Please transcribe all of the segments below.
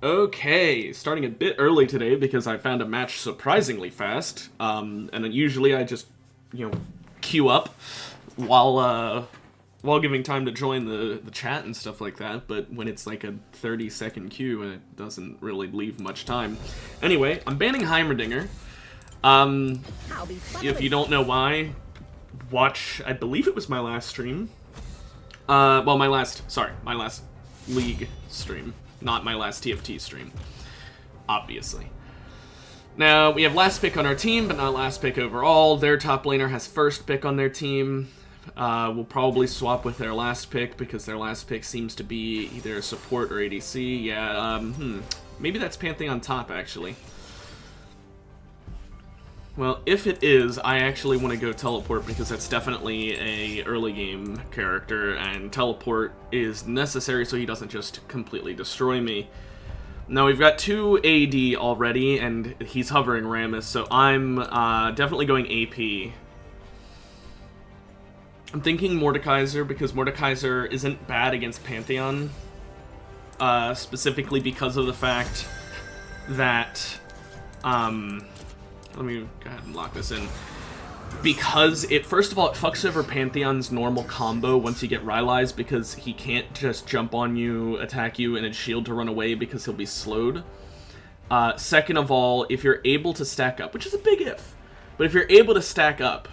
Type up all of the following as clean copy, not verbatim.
Okay, starting a bit early today because I found a match surprisingly fast. And then usually I just, you know, queue up while while giving time to join the chat and stuff like that. But when it's like a 30-second queue, it doesn't really leave much time. Anyway, I'm banning Heimerdinger. If you don't know why, watch. I believe it was my last stream. Well, my last League stream. Not my last TFT stream, obviously. Now, we have last pick on our team, but not last pick overall. Their top laner has first pick on their team. We'll probably swap with their last pick, because their last pick seems to be either a support or ADC. Yeah, maybe that's Pantheon top, actually. Well, if it is, I actually want to go teleport because that's definitely a early game character, and teleport is necessary so he doesn't just completely destroy me. Now, we've got 2 AD already, and he's hovering Rammus, so I'm definitely going AP. I'm thinking Mordekaiser because Mordekaiser isn't bad against Pantheon, specifically because of the fact that, let me go ahead and lock this in. Because first of all, it fucks over Pantheon's normal combo once you get Rylai's, because he can't just jump on you, attack you, and then shield to run away because he'll be slowed. Second of all, if you're able to stack up, which is a big if, but if you're able to stack up,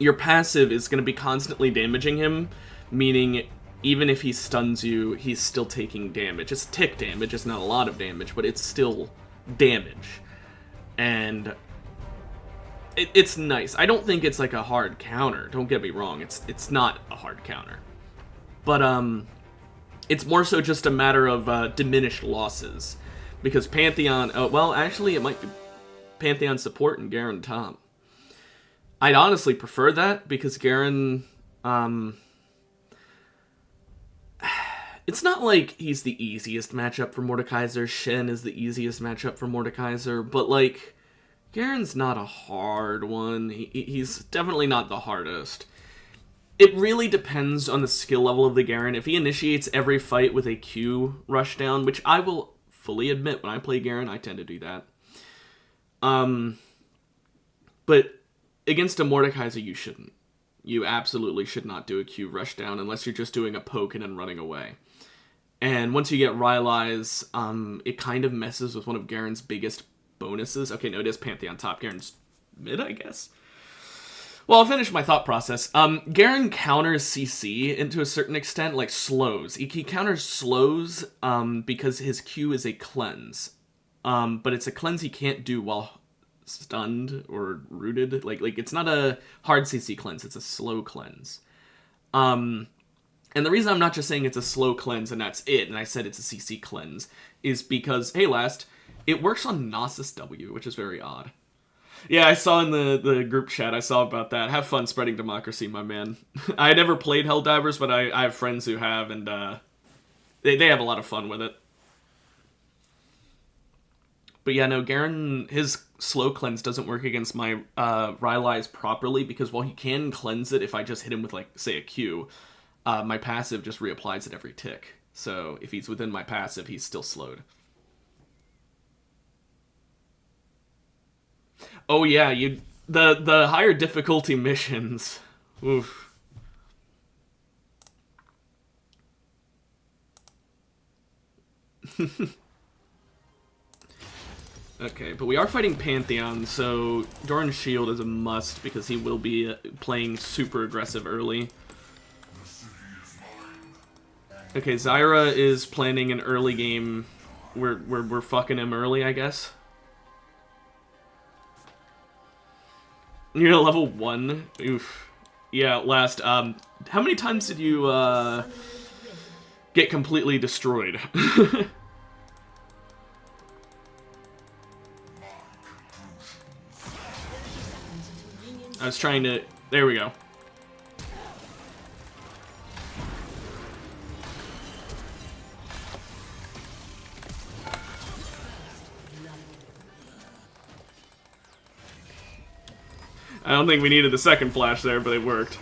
your passive is going to be constantly damaging him, meaning even if he stuns you, he's still taking damage. It's tick damage, it's not a lot of damage, but it's still damage. And it's nice. I don't think it's like a hard counter. Don't get me wrong. It's not a hard counter. But it's more so just a matter of diminished losses, because Pantheon. Well, actually, it might be Pantheon support and Garen top. I'd honestly prefer that because Garen. It's not like he's the easiest matchup for Mordekaiser. Shen is the easiest matchup for Mordekaiser, but like, Garen's not a hard one. He's definitely not the hardest. It really depends on the skill level of the Garen. If he initiates every fight with a Q rushdown, which I will fully admit when I play Garen, I tend to do that. But against a Mordekaiser, you shouldn't. You absolutely should not do a Q rushdown unless you're just doing a poke and then running away. And once you get Rylai's, it kind of messes with one of Garen's biggest bonuses. Okay, no, it is Pantheon top. Garen's mid, I guess. Well, I'll finish my thought process. Garen counters CC into a certain extent, like slows. He counters slows because his Q is a cleanse. But it's a cleanse he can't do while stunned or rooted. Like it's not a hard CC cleanse, it's a slow cleanse. And the reason I'm not just saying it's a slow cleanse and that's it, and I said it's a CC cleanse, is because, hey, it works on Gnosis W, which is very odd. Yeah, I saw in the group chat, I saw about that. Have fun spreading democracy, my man. I never played Helldivers, but I have friends who have, and they have a lot of fun with it. But yeah, no, Garen, his slow cleanse doesn't work against my Rylai's properly, because while he can cleanse it if I just hit him with, like, say, a Q, my passive just reapplies it every tick. So if he's within my passive, he's still slowed. Oh yeah, the higher difficulty missions. Oof. Okay, but we are fighting Pantheon, so Doran's shield is a must because he will be playing super aggressive early. Okay, Zyra is planning an early game. We're fucking him early, I guess. You're at level 1? Oof. Yeah, last, how many times did you, get completely destroyed? I was trying to... There we go. I don't think we needed the second flash there, but it worked.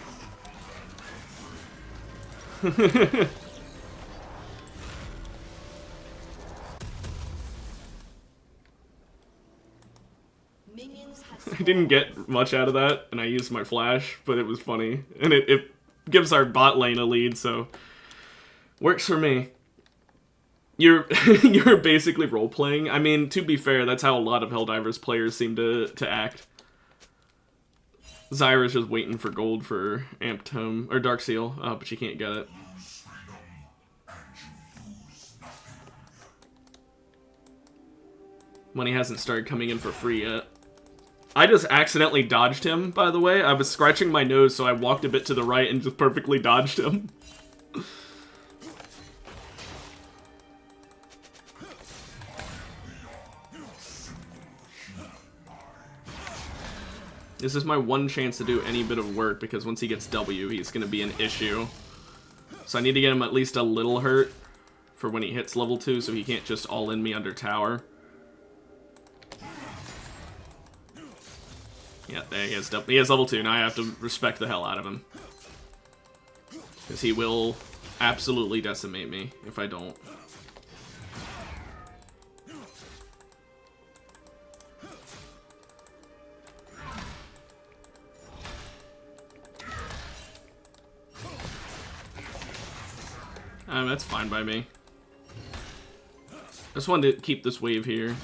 didn't get much out of that, and I used my flash, but it was funny. And it gives our bot lane a lead, so works for me. You're you're basically role-playing. I mean, to be fair, that's how a lot of Helldivers players seem to act. Zyra's just waiting for gold for Amped Tome, or Dark Seal, but she can't get it. Money hasn't started coming in for free yet. I just accidentally dodged him, by the way. I was scratching my nose, so I walked a bit to the right and just perfectly dodged him. This is my one chance to do any bit of work, because once he gets W, he's going to be an issue. So I need to get him at least a little hurt for when he hits level 2, so he can't just all-in me under tower. Yeah, there he is. He has level 2. Now I have to respect the hell out of him. Because he will absolutely decimate me if I don't. That's fine by me. I just wanted to keep this wave here.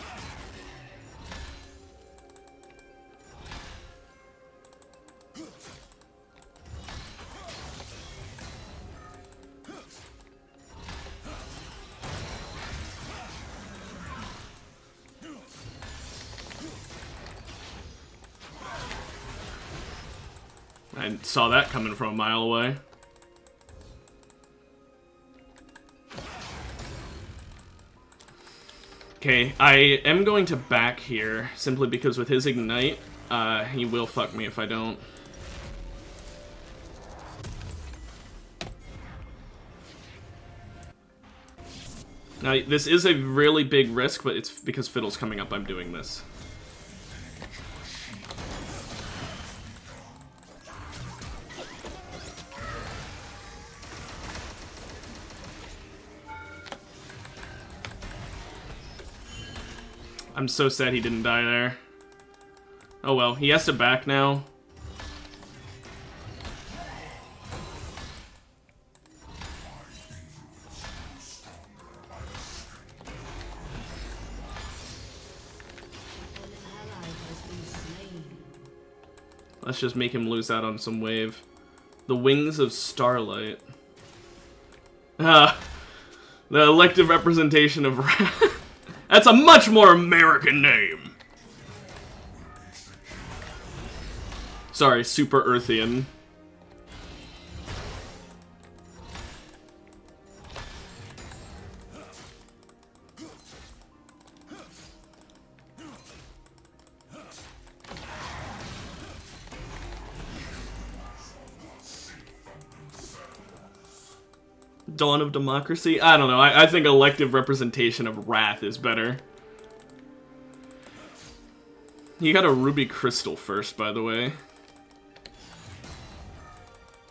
I saw that coming from a mile away. Okay, I am going to back here, simply because with his Ignite, he will fuck me if I don't. Now, this is a really big risk, but it's because Fiddle's coming up I'm doing this. I'm so sad he didn't die there. Oh well, he has to back now. Let's just make him lose out on some wave. The Wings of Starlight. The elective representation of Wrath. That's a much more American name. Sorry, Super Earthian. Dawn of Democracy? I don't know. I think elective representation of Wrath is better. He got a Ruby Crystal first, by the way.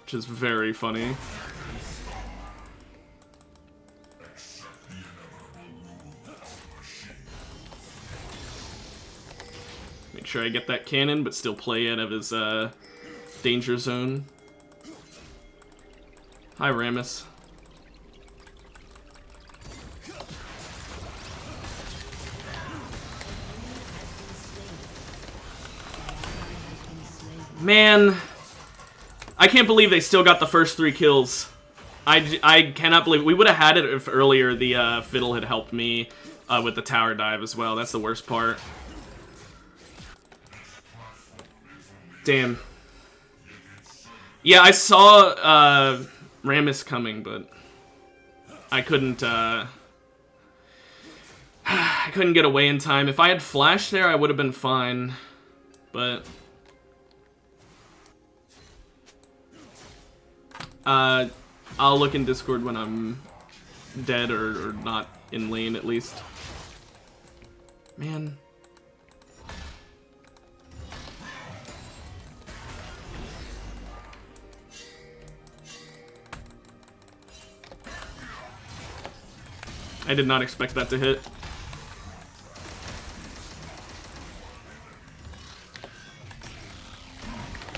Which is very funny. Make sure I get that cannon, but still play out of his danger zone. Hi, Rammus. Man, I can't believe they still got the first 3 kills. I cannot believe it. We would have had it if earlier the Fiddle had helped me with the tower dive as well. That's the worst part. Damn. Yeah, I saw Rammus coming, but I couldn't I couldn't get away in time. If I had flash there, I would have been fine, but I'll look in Discord when I'm dead or not in lane, at least. Man. I did not expect that to hit.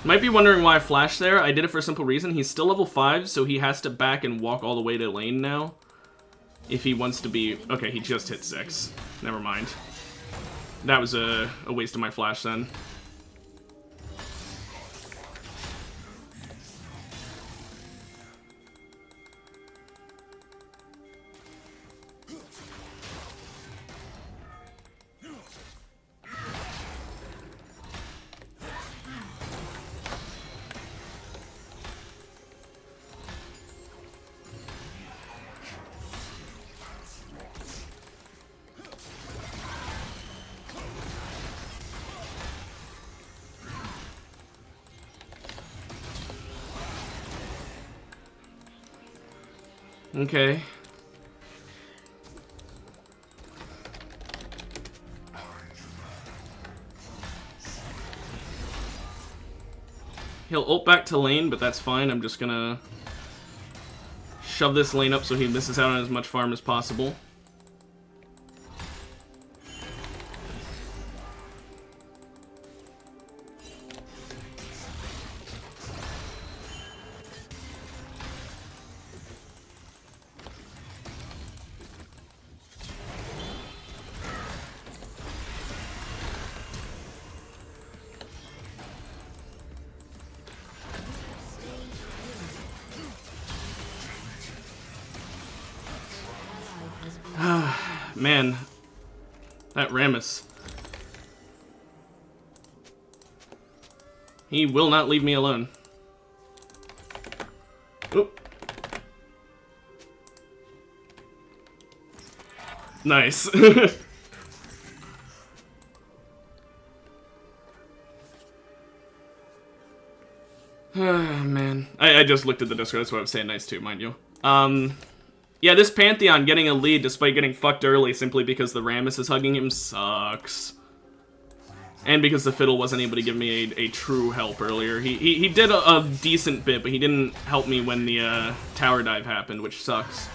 Might be wondering why I flashed there. I did it for a simple reason. He's still level 5, so he has to back and walk all the way to lane now. If he wants to be... Okay, he just hit 6. Never mind. That was a waste of my flash then. Okay. He'll ult back to lane, but that's fine. I'm just gonna shove this lane up so he misses out on as much farm as possible. Man, that Rammus. He will not leave me alone. Oop. Nice. Man. I just looked at the Discord, that's what I was saying nice too, mind you. Yeah, this Pantheon getting a lead despite getting fucked early simply because the Rammus is hugging him sucks. And because the Fiddle wasn't able to give me a true help earlier. He did a decent bit, but he didn't help me when the tower dive happened, which sucks.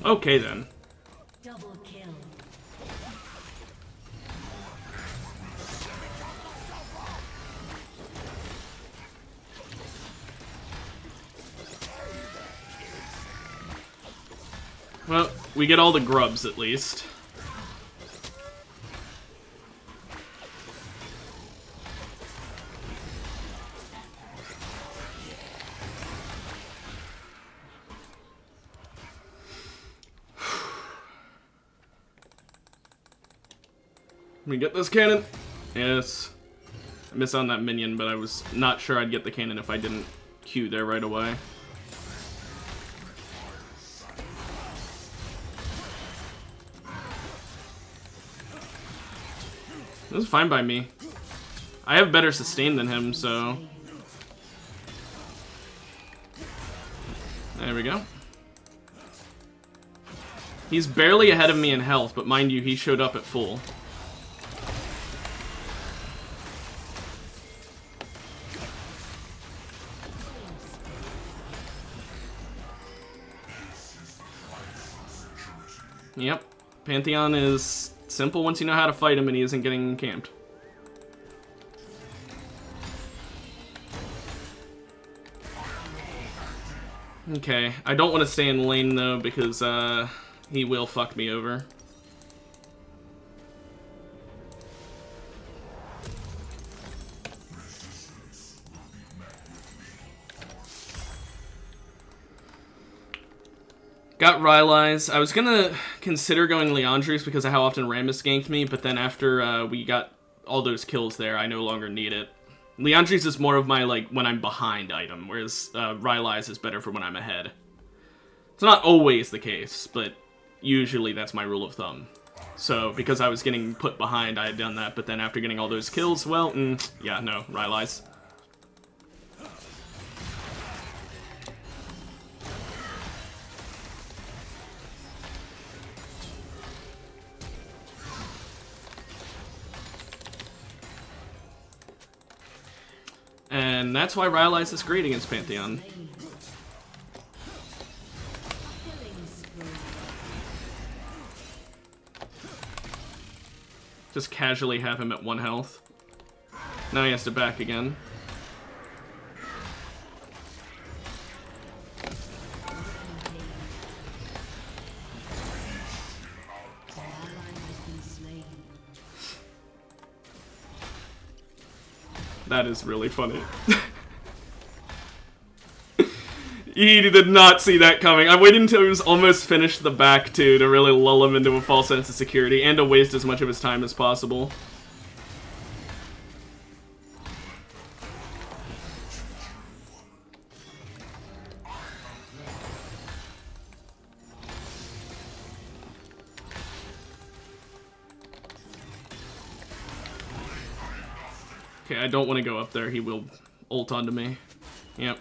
Okay then. Double kill. Well, we get all the grubs at least. Let me get this cannon. Yes. I missed on that minion, but I was not sure I'd get the cannon if I didn't Q there right away. This is fine by me. I have better sustain than him, so... There we go. He's barely ahead of me in health, but mind you, he showed up at full. Yep. Pantheon is simple once you know how to fight him and he isn't getting camped. Okay, I don't want to stay in lane though because he will fuck me over. Got Rylai's. I was gonna consider going Leandri's because of how often Rammus ganked me, but then after we got all those kills there, I no longer need it. Leandri's is more of my, like, when I'm behind item, whereas Rylai's is better for when I'm ahead. It's not always the case, but usually that's my rule of thumb. So, because I was getting put behind, I had done that, but then after getting all those kills, well, yeah, no, Rylai's. And that's why Rylai's is great against Pantheon. Just casually have him at 1 health. Now he has to back again. That is really funny. He did not see that coming. I waited until he was almost finished the back, too, to really lull him into a false sense of security and to waste as much of his time as possible. Okay, I don't want to go up there. He will ult onto me. Yep.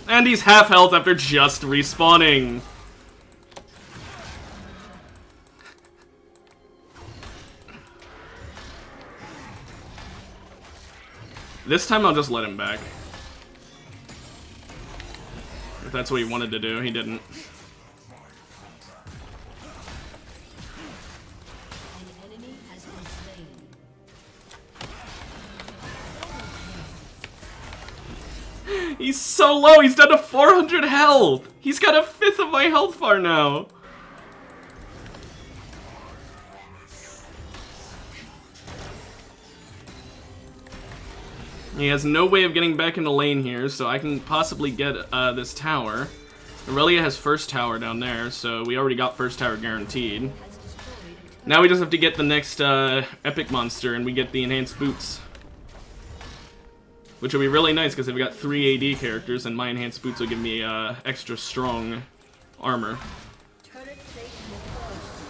And he's half health after just respawning. This time I'll just let him back. If that's what he wanted to do, he didn't. He's so low, he's down to 400 health! He's got a fifth of my health bar now! He has no way of getting back into lane here, so I can possibly get this tower. Aurelia has first tower down there, so we already got first tower guaranteed. Now we just have to get the next epic monster and we get the enhanced boots. Which will be really nice because I've got 3 AD characters and my enhanced boots will give me extra strong armor.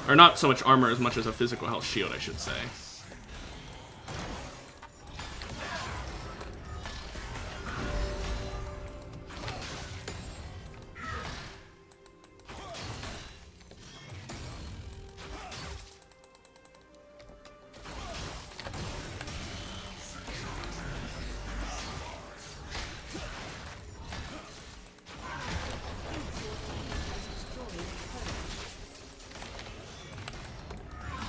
Or not so much armor as much as a physical health shield, I should say.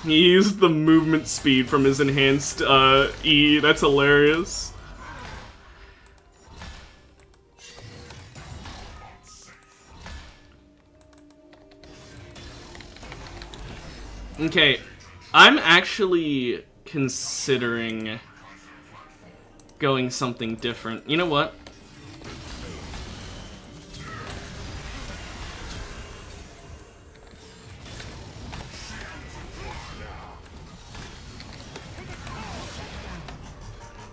He used the movement speed from his enhanced E. That's hilarious. Okay, I'm actually considering going something different. You know what?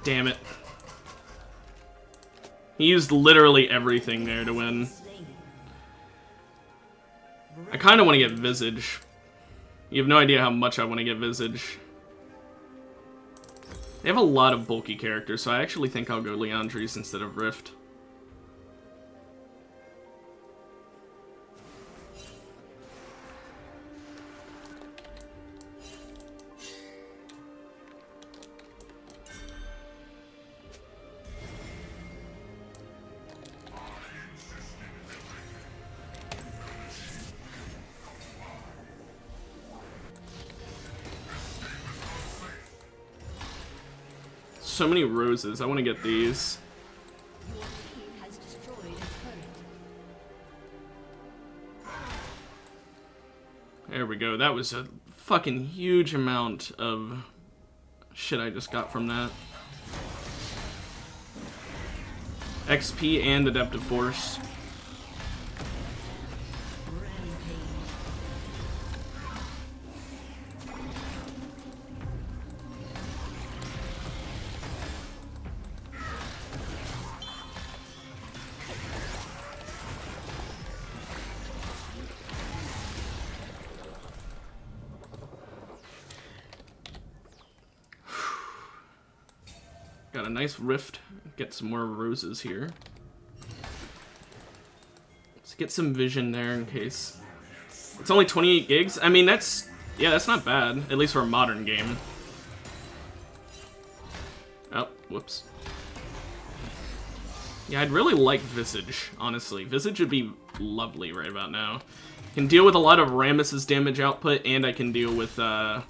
Damn it. He used literally everything there to win. I kind of want to get Visage. You have no idea how much I want to get Visage. They have a lot of bulky characters, so I actually think I'll go Leandries instead of Rift. So many roses. I want to get these. There we go. That was a fucking huge amount of shit I just got from that. XP and Adaptive Force. Got a nice rift. Get some more roses here. Let's get some vision there in case. It's only 28 gigs. I mean, that's Yeah, that's not bad, at least for a modern game. Oh, whoops. Yeah, I'd really like Visage, honestly. Visage would be lovely right about now. Can deal with a lot of Rammus's damage output, and I can deal with the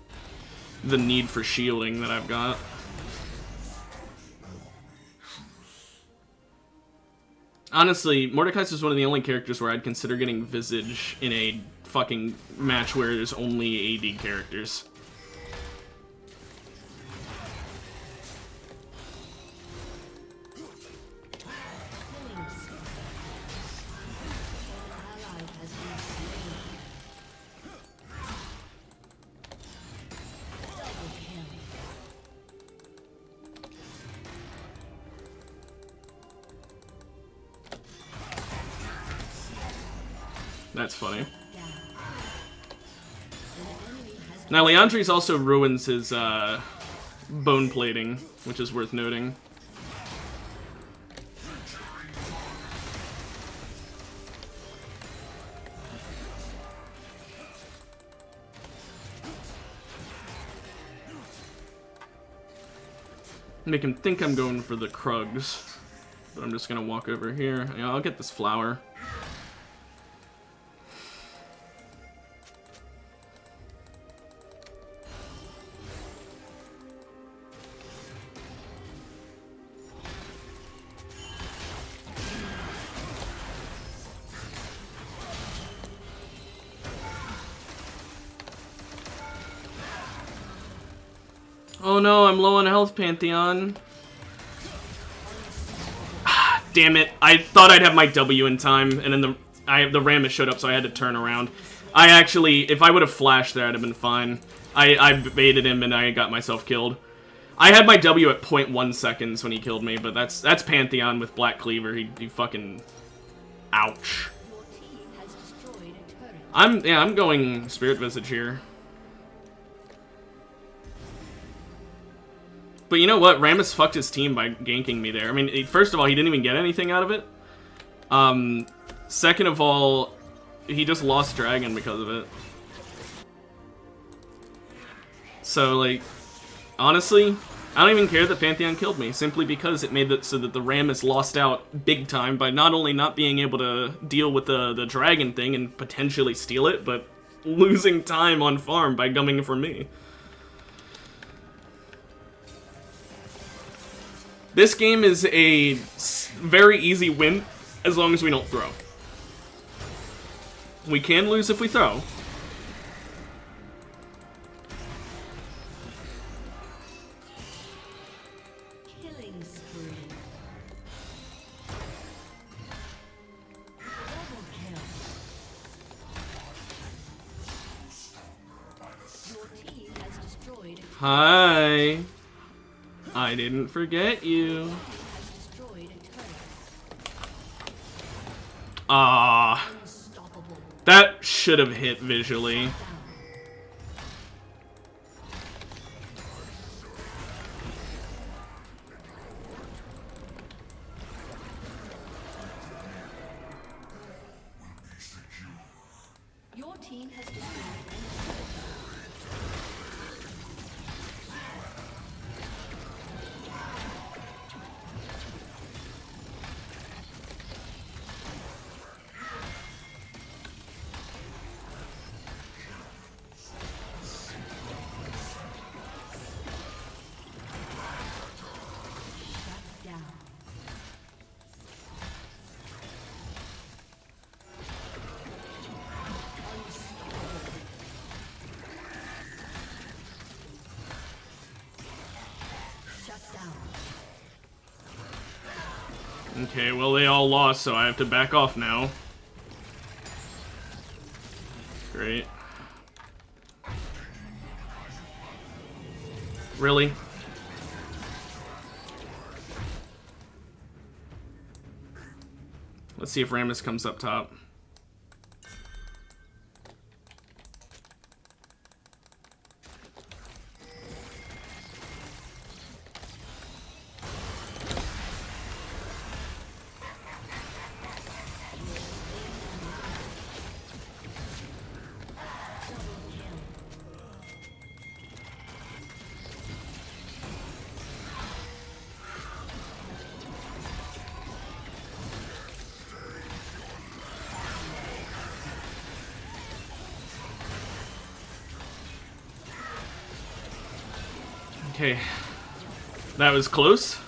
need for shielding that I've got. Honestly, Mordekaiser's one of the only characters where I'd consider getting Visage in a fucking match where there's only AD characters. That's funny. Now, Leandri's also ruins his bone plating, which is worth noting. Make him think I'm going for the Krugs, but I'm just gonna walk over here. Yeah, I'll get this flower. Oh no, I'm low on health, Pantheon. Damn it. I thought I'd have my W in time, and then the Rammus showed up, so I had to turn around. I actually, if I would have flashed there, I'd have been fine. I baited him, and I got myself killed. I had my W at 0.1 seconds when he killed me, but that's Pantheon with Black Cleaver. He fucking... Ouch. I'm going Spirit Visage here. But you know what? Rammus fucked his team by ganking me there. I mean, first of all, he didn't even get anything out of it. Second of all, he just lost Dragon because of it. So, like, honestly, I don't even care that Pantheon killed me, simply because it made it so that the Rammus lost out big time by not only not being able to deal with the Dragon thing and potentially steal it, but losing time on farm by coming for me. This game is a very easy win as long as we don't throw. We can lose if we throw. Killing spree. Double kill. Your team has destroyed. Hi. I didn't forget you. Ah. That should have hit visually. Your team has destroyed. Okay, well they all lost, so I have to back off now. Great. Really? Let's see if Rammus comes up top. Okay. That was close.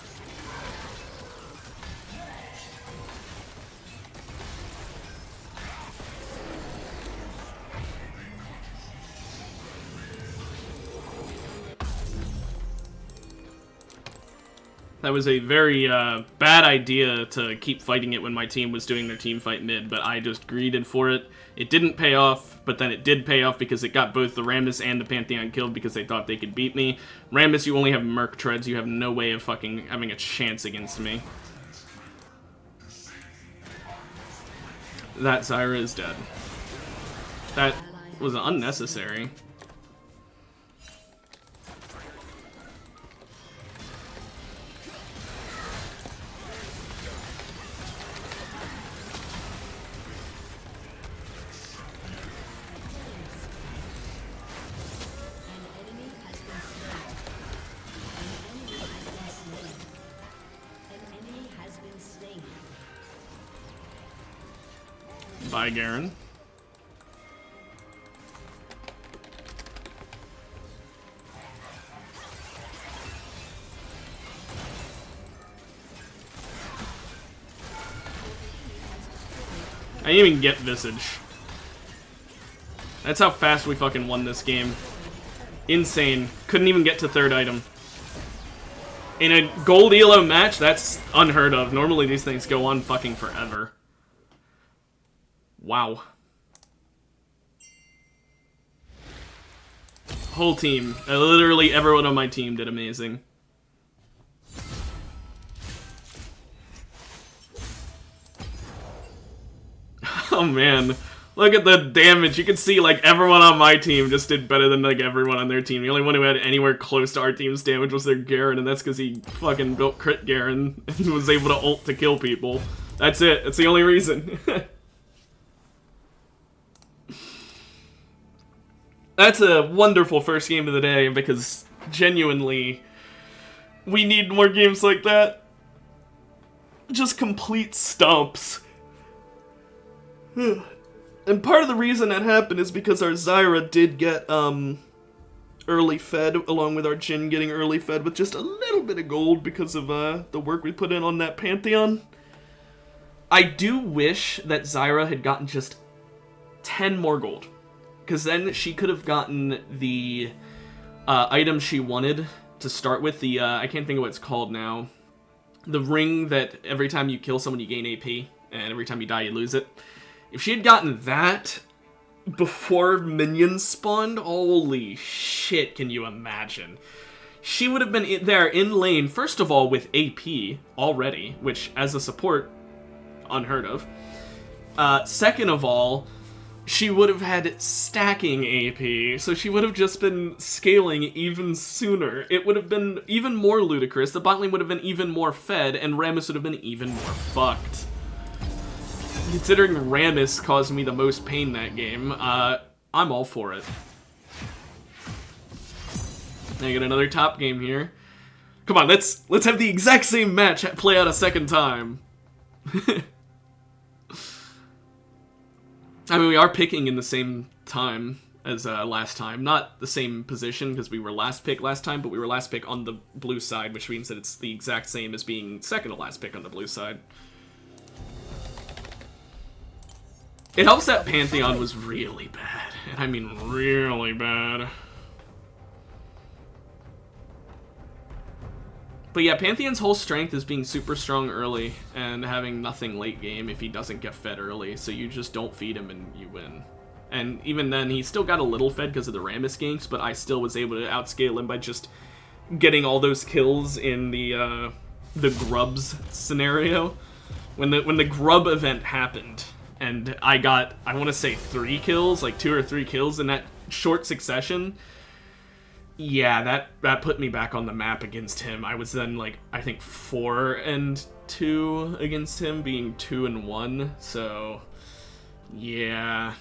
That was a very bad idea to keep fighting it when my team was doing their team fight mid, but I just greeded for it. It didn't pay off, but then it did pay off because it got both the Rammus and the Pantheon killed because they thought they could beat me. Rammus, you only have Merc Treads. You have no way of fucking having a chance against me. That Zyra is dead. That was unnecessary. Bye, Garen. I didn't even get Visage. That's how fast we fucking won this game. Insane. Couldn't even get to third item. In a gold elo match, that's unheard of. Normally these things go on fucking forever. Wow. Whole team. Literally everyone on my team did amazing. Oh man. Look at the damage. You can see like everyone on my team just did better than like everyone on their team. The only one who had anywhere close to our team's damage was their Garen, and that's because he fucking built crit Garen and was able to ult to kill people. That's it. That's the only reason. That's a wonderful first game of the day because genuinely we need more games like that. Just complete stomps. And part of the reason that happened is because our Zyra did get early fed, along with our Jhin getting early fed with just a little bit of gold because of the work we put in on that Pantheon. I do wish that Zyra had gotten just 10 more gold, because then she could have gotten the item she wanted to start with. The I can't think of what it's called now. The ring that every time you kill someone you gain AP, and every time you die you lose it. If she had gotten that before minions spawned, holy shit, can you imagine? She would have been there in lane, first of all, with AP already, which, as a support, unheard of. Second of all, she would have had stacking AP, so she would have just been scaling even sooner. It would have been even more ludicrous, the bot lane would have been even more fed, and Rammus would have been even more fucked. Considering Rammus caused me the most pain that game, I'm all for it. I get another top game here. Come on, let's have the exact same match play out a second time. I mean, we are picking in the same time as last time. Not the same position, because we were last pick last time, but we were last pick on the blue side, which means that it's the exact same as being second to last pick on the blue side. It helps that Pantheon was really bad, and I mean really bad. But yeah, Pantheon's whole strength is being super strong early and having nothing late game if he doesn't get fed early, so you just don't feed him and you win. And even then, he still got a little fed because of the Rammus ganks, but I still was able to outscale him by just getting all those kills in the grubs scenario. When the grub event happened, and I got, I want to say 3 kills, like 2 or 3 kills in that short succession. Yeah, that put me back on the map against him. I was then like, I think 4-2 against him, being 2-1. So, yeah.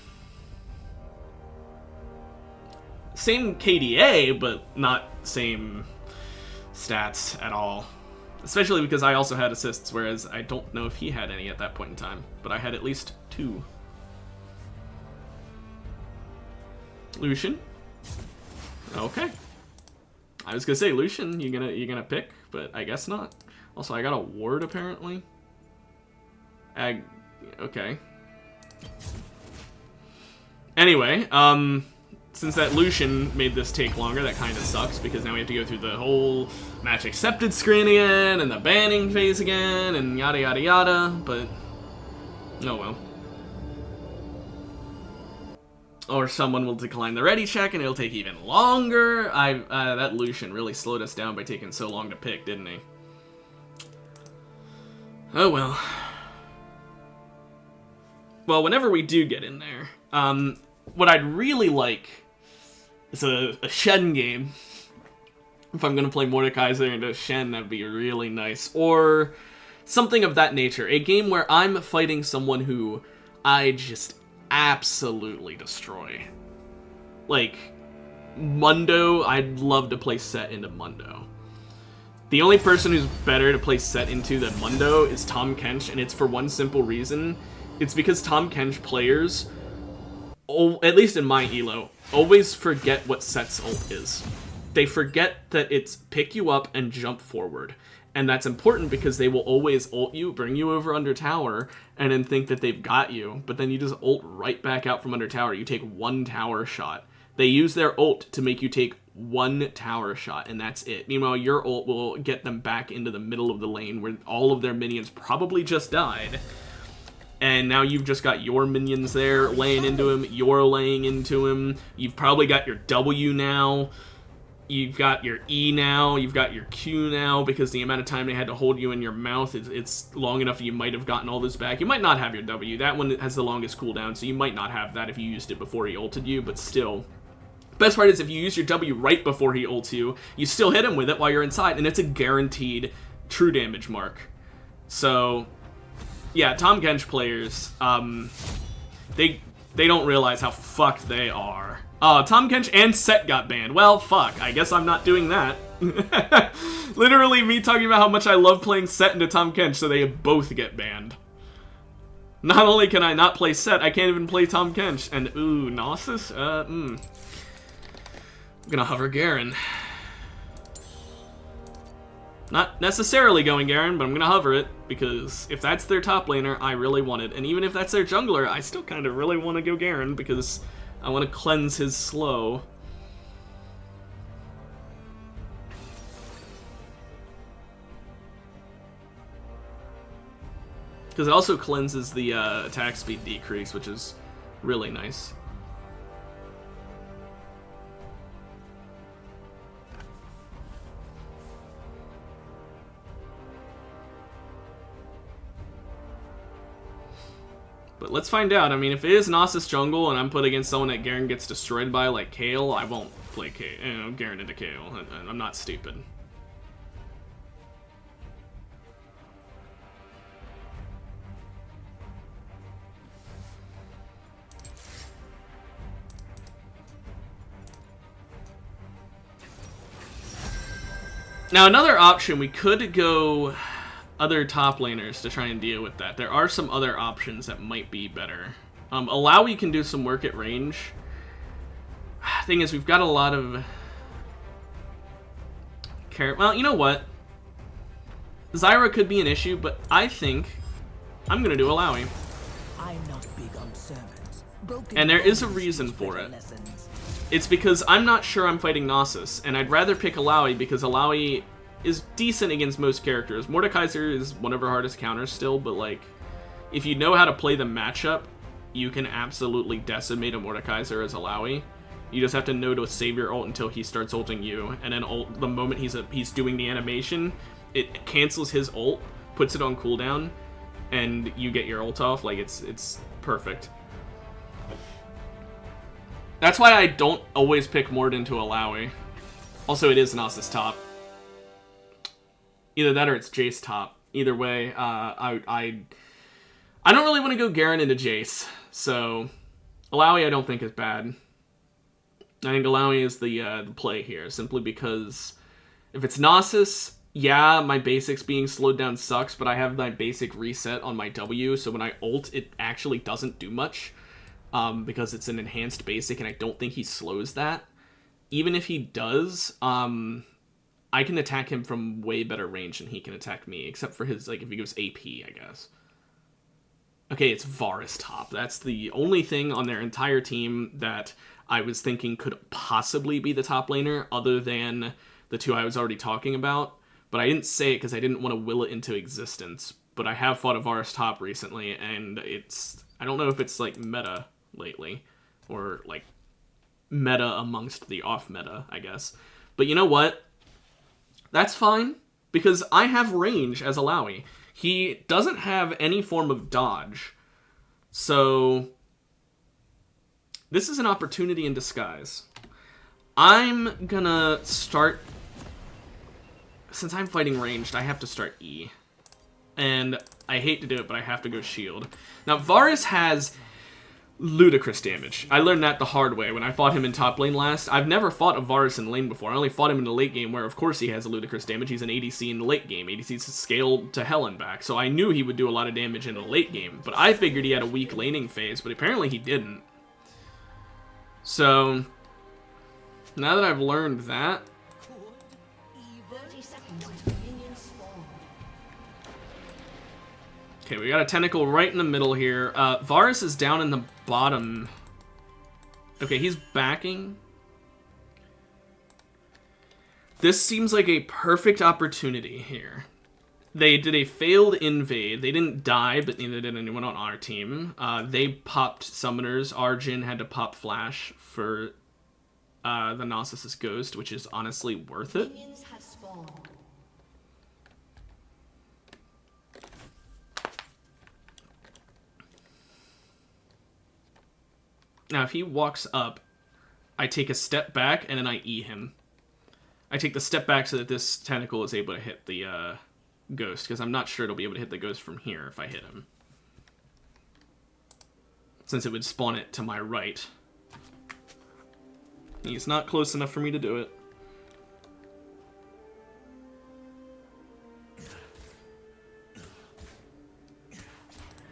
Same KDA, but not same stats at all. Especially because I also had assists, whereas I don't know if he had any at that point in time. But I had at least 2. Lucian? Okay. I was gonna say Lucian, you gonna pick, but I guess not. Also, I got a ward apparently. Okay. Anyway, since that Lucian made this take longer, that kind of sucks, because now we have to go through the whole match accepted screen again, and the banning phase again, and yada yada yada, but oh well. Or someone will decline the ready check, and it'll take even longer. That Lucian really slowed us down by taking so long to pick, didn't he? Oh well. Well, whenever we do get in there, what I'd really like is a Shen game. If I'm going to play Mordekaiser into Shen, that'd be really nice. Or something of that nature. A game where I'm fighting someone who I just absolutely destroy. Like, Mundo, I'd love to play Set into Mundo. The only person who's better to play Set into than Mundo is Tahm Kench, and it's for one simple reason. It's because Tahm Kench players, at least in my elo, always forget what Set's ult is. They forget that it's pick you up and jump forward. And that's important because they will always ult you, bring you over under tower, and then think that they've got you. But then you just ult right back out from under tower. You take one tower shot. They use their ult to make you take one tower shot, and that's it. Meanwhile, your ult will get them back into the middle of the lane where all of their minions probably just died. And now you've just got your minions there laying into him. You're laying into him. You've probably got your W now. You've got your E now. You've got your Q now, because the amount of time they had to hold you in your mouth, it's long enough that you might have gotten all this back. You might not have your W. That one has the longest cooldown, so you might not have that if you used it before he ulted you, but still. Best part is if you use your W right before he ults you, you still hit him with it while you're inside, and it's a guaranteed true damage mark. So yeah, Tahm Kench players, they don't realize how fucked they are. Tahm Kench and Set got banned. Well, fuck, I guess I'm not doing that. Literally me talking about how much I love playing Set into Tahm Kench, so they both get banned. Not only can I not play Set, I can't even play Tahm Kench. And, ooh, Gnosis? I'm gonna hover Garen. Not necessarily going Garen, but I'm gonna hover it, because if that's their top laner, I really want it. And even if that's their jungler, I still kind of really want to go Garen, because I want to cleanse his slow. Because it also cleanses the attack speed decrease, which is really nice. But let's find out. I mean, if it is Gnosis jungle and I'm put against someone that Garen gets destroyed by, like Kayle, I won't play Garen into Kayle. I'm not stupid. Now, another option, we could go other top laners to try and deal with that. There are some other options that might be better. Alawi can do some work at range. Thing is, we've got a lot of... Well, you know what? Zyra could be an issue, but I think I'm going to do Alawi. I'm not big on sermons. And there is a reason for it. It's because I'm not sure I'm fighting Gnosis, and I'd rather pick Alawi because Alawi is decent against most characters. Mordekaiser is one of her hardest counters still, but like, if you know how to play the matchup, you can absolutely decimate a Mordekaiser as Alawi. You just have to know to save your ult until he starts ulting you, and then ult the moment he's doing the animation, it cancels his ult, puts it on cooldown, and you get your ult off. Like, it's perfect. That's why I don't always pick Mord into Alawi. Also, it is Gnosis top. Either that or it's Jace top. Either way, I don't really want to go Garen into Jace, so Alawi I don't think is bad. I think Alawi is the play here, simply because if it's Gnosis, yeah, my basics being slowed down sucks, but I have my basic reset on my W, so when I ult, it actually doesn't do much, because it's an enhanced basic, and I don't think he slows that. Even if he does, I can attack him from way better range than he can attack me, except for his, like, if he goes AP, I guess. Okay, it's Varus top. That's the only thing on their entire team that I was thinking could possibly be the top laner, other than the two I was already talking about. But I didn't say it because I didn't want to will it into existence. But I have fought a Varus top recently, and it's... I don't know if it's, like, meta lately. Or, like, meta amongst the off-meta, I guess. But you know what? That's fine, because I have range as Alawi. He doesn't have any form of dodge. So, this is an opportunity in disguise. I'm gonna start... Since I'm fighting ranged, I have to start E. And I hate to do it, but I have to go shield. Now, Varus has ludicrous damage. I learned that the hard way when I fought him in top lane last. I've never fought a Varus in lane before. I only fought him in the late game, where of course he has ludicrous damage. He's an ADC in the late game. ADC's scaled to hell and back, so I knew he would do a lot of damage in the late game. But I figured he had a weak laning phase, but apparently he didn't. So, now that I've learned that... 30 seconds until minions spawn. Okay, we got a tentacle right in the middle here. Varus is down in the bottom. Okay, he's backing. This seems like a perfect opportunity here. They did a failed invade. They didn't die, but neither did anyone on our team. They popped summoners. Our Jhin had to pop flash for the Gnosis' Ghost, which is honestly worth it. Minions have spawned. Now, if he walks up, I take a step back, and then I E him. I take the step back so that this tentacle is able to hit the ghost, because I'm not sure it'll be able to hit the ghost from here if I hit him. Since it would spawn it to my right. He's not close enough for me to do it.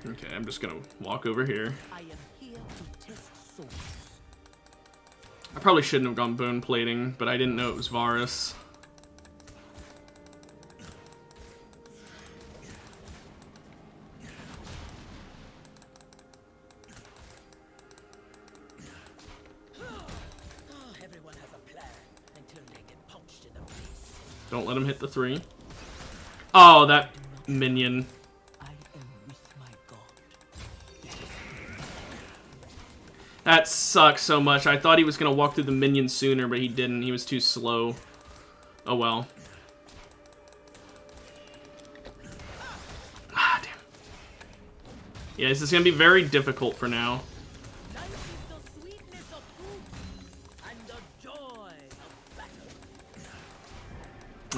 Okay, I'm just gonna walk over here. I am here to test souls. I probably shouldn't have gone bone plating, but I didn't know it was Varus. Everyone has a plan until they get punched in the face. Don't let him hit the 3. Oh, that minion. I am with my god. That sucks so much. I thought he was going to walk through the minion sooner, but he didn't. He was too slow. Oh well. Ah, damn. Yeah, this is going to be very difficult for now. Life is the sweetness of fruit and the joy of battle.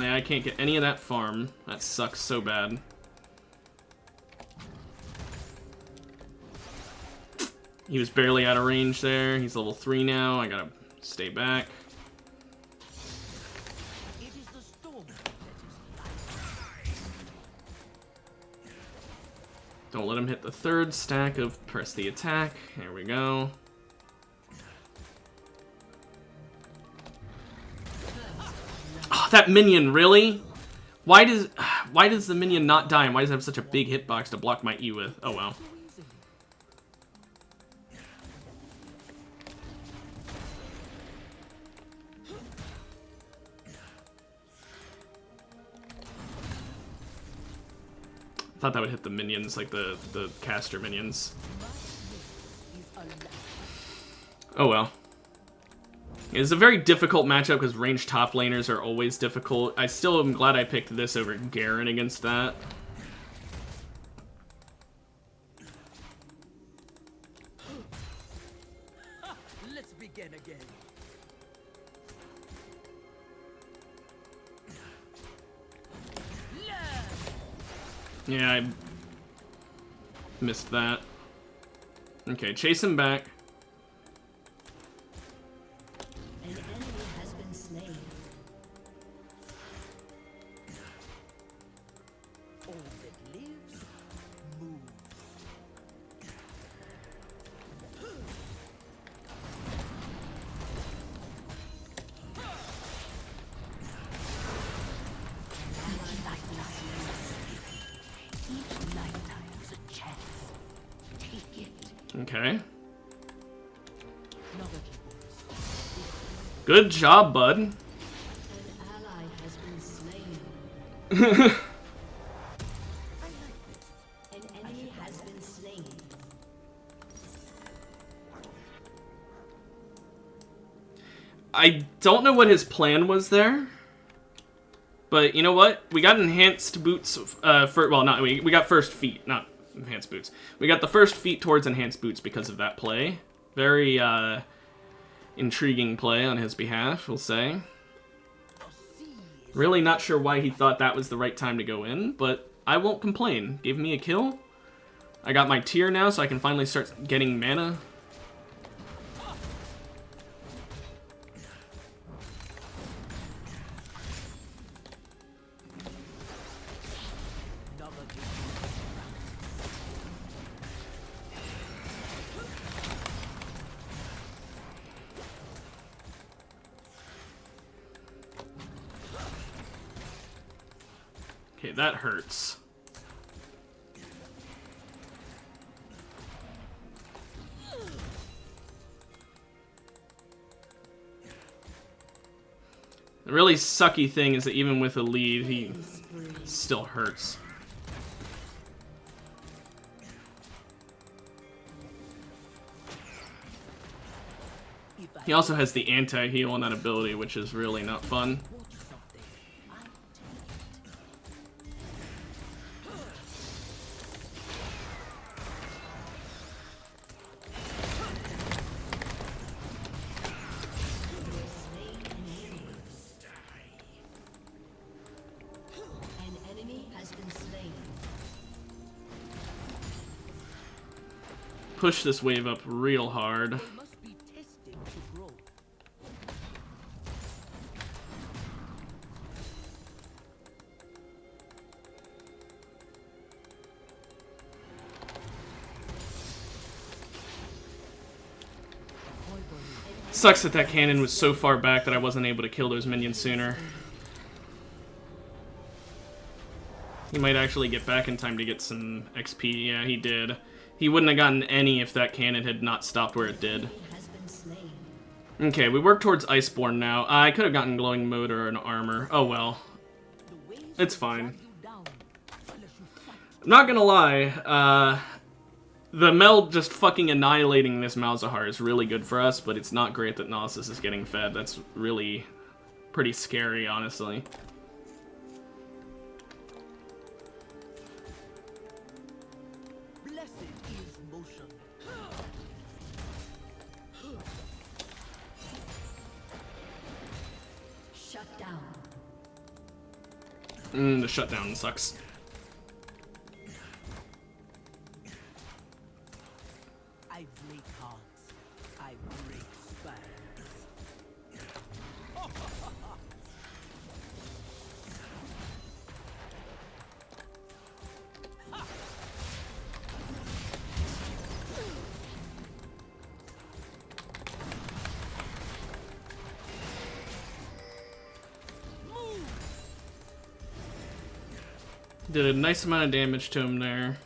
Yeah, I can't get any of that farm. That sucks so bad. He was barely out of range there. He's level 3 now. I gotta stay back. It is the storm that is life. Don't let him hit the 3rd stack of press the attack. There we go. Oh, that minion, really? Why does the minion not die, and why does it have such a big hitbox to block my E with? Oh well. I thought that would hit the minions, like the caster minions. Oh well. It's a very difficult matchup because ranged top laners are always difficult. I still am glad I picked this over Garen against that. Let's begin again. Yeah, I missed that. Okay, chase him back. An enemy has been slain. All that lives, moves. Okay. Good job, bud. An ally has been slain. An enemy has been slain. I don't know what his plan was there. But you know what? We got enhanced boots well, not we got first feet, not enhanced boots. We got the first feet towards enhanced boots because of that play. Very intriguing play on his behalf, we'll say. Really not sure why he thought that was the right time to go in, but I won't complain. Gave me a kill. I got my tier now, so I can finally start getting mana. Okay, that hurts. The really sucky thing is that even with a lead, he still hurts. He also has the anti-heal on that ability, which is really not fun. An enemy has been slain. Push this wave up real hard. Must be tested to grow. Sucks that that cannon was so far back that I wasn't able to kill those minions sooner. He might actually get back in time to get some XP. Yeah, he did. He wouldn't have gotten any if that cannon had not stopped where it did. Has been slain. Okay, we work towards Iceborne now. I could have gotten Glowing Mode or an armor. Oh well. It's fine. I'm not gonna lie, the meld just fucking annihilating this Malzahar is really good for us, but it's not great that Gnosis is getting fed. That's really pretty scary, honestly. Blessed is motion. Shut down. The shutdown sucks. I break hearts. I break spines. Did a nice amount of damage to him there.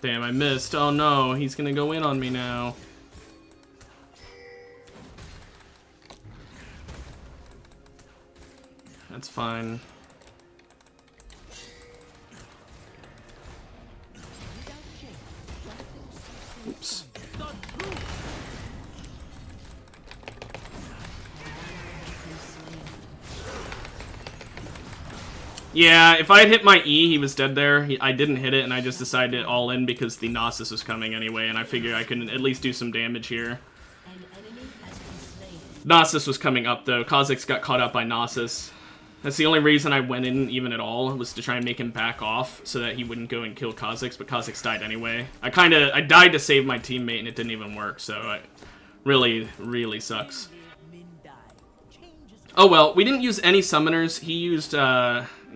Damn, I missed. Oh no, he's gonna go in on me now. That's fine. Oops. Yeah, if I had hit my E, he was dead there. I didn't hit it, and I just decided to all in because the Gnosis was coming anyway, and I figured I could at least do some damage here. An enemy has been slain. Gnosis was coming up, though. Kha'Zix got caught up by Gnosis. That's the only reason I went in even at all, was to try and make him back off so that he wouldn't go and kill Kha'Zix, but Kha'Zix died anyway. I died to save my teammate, and it didn't even work, so it really, really sucks. Oh well, we didn't use any summoners. He used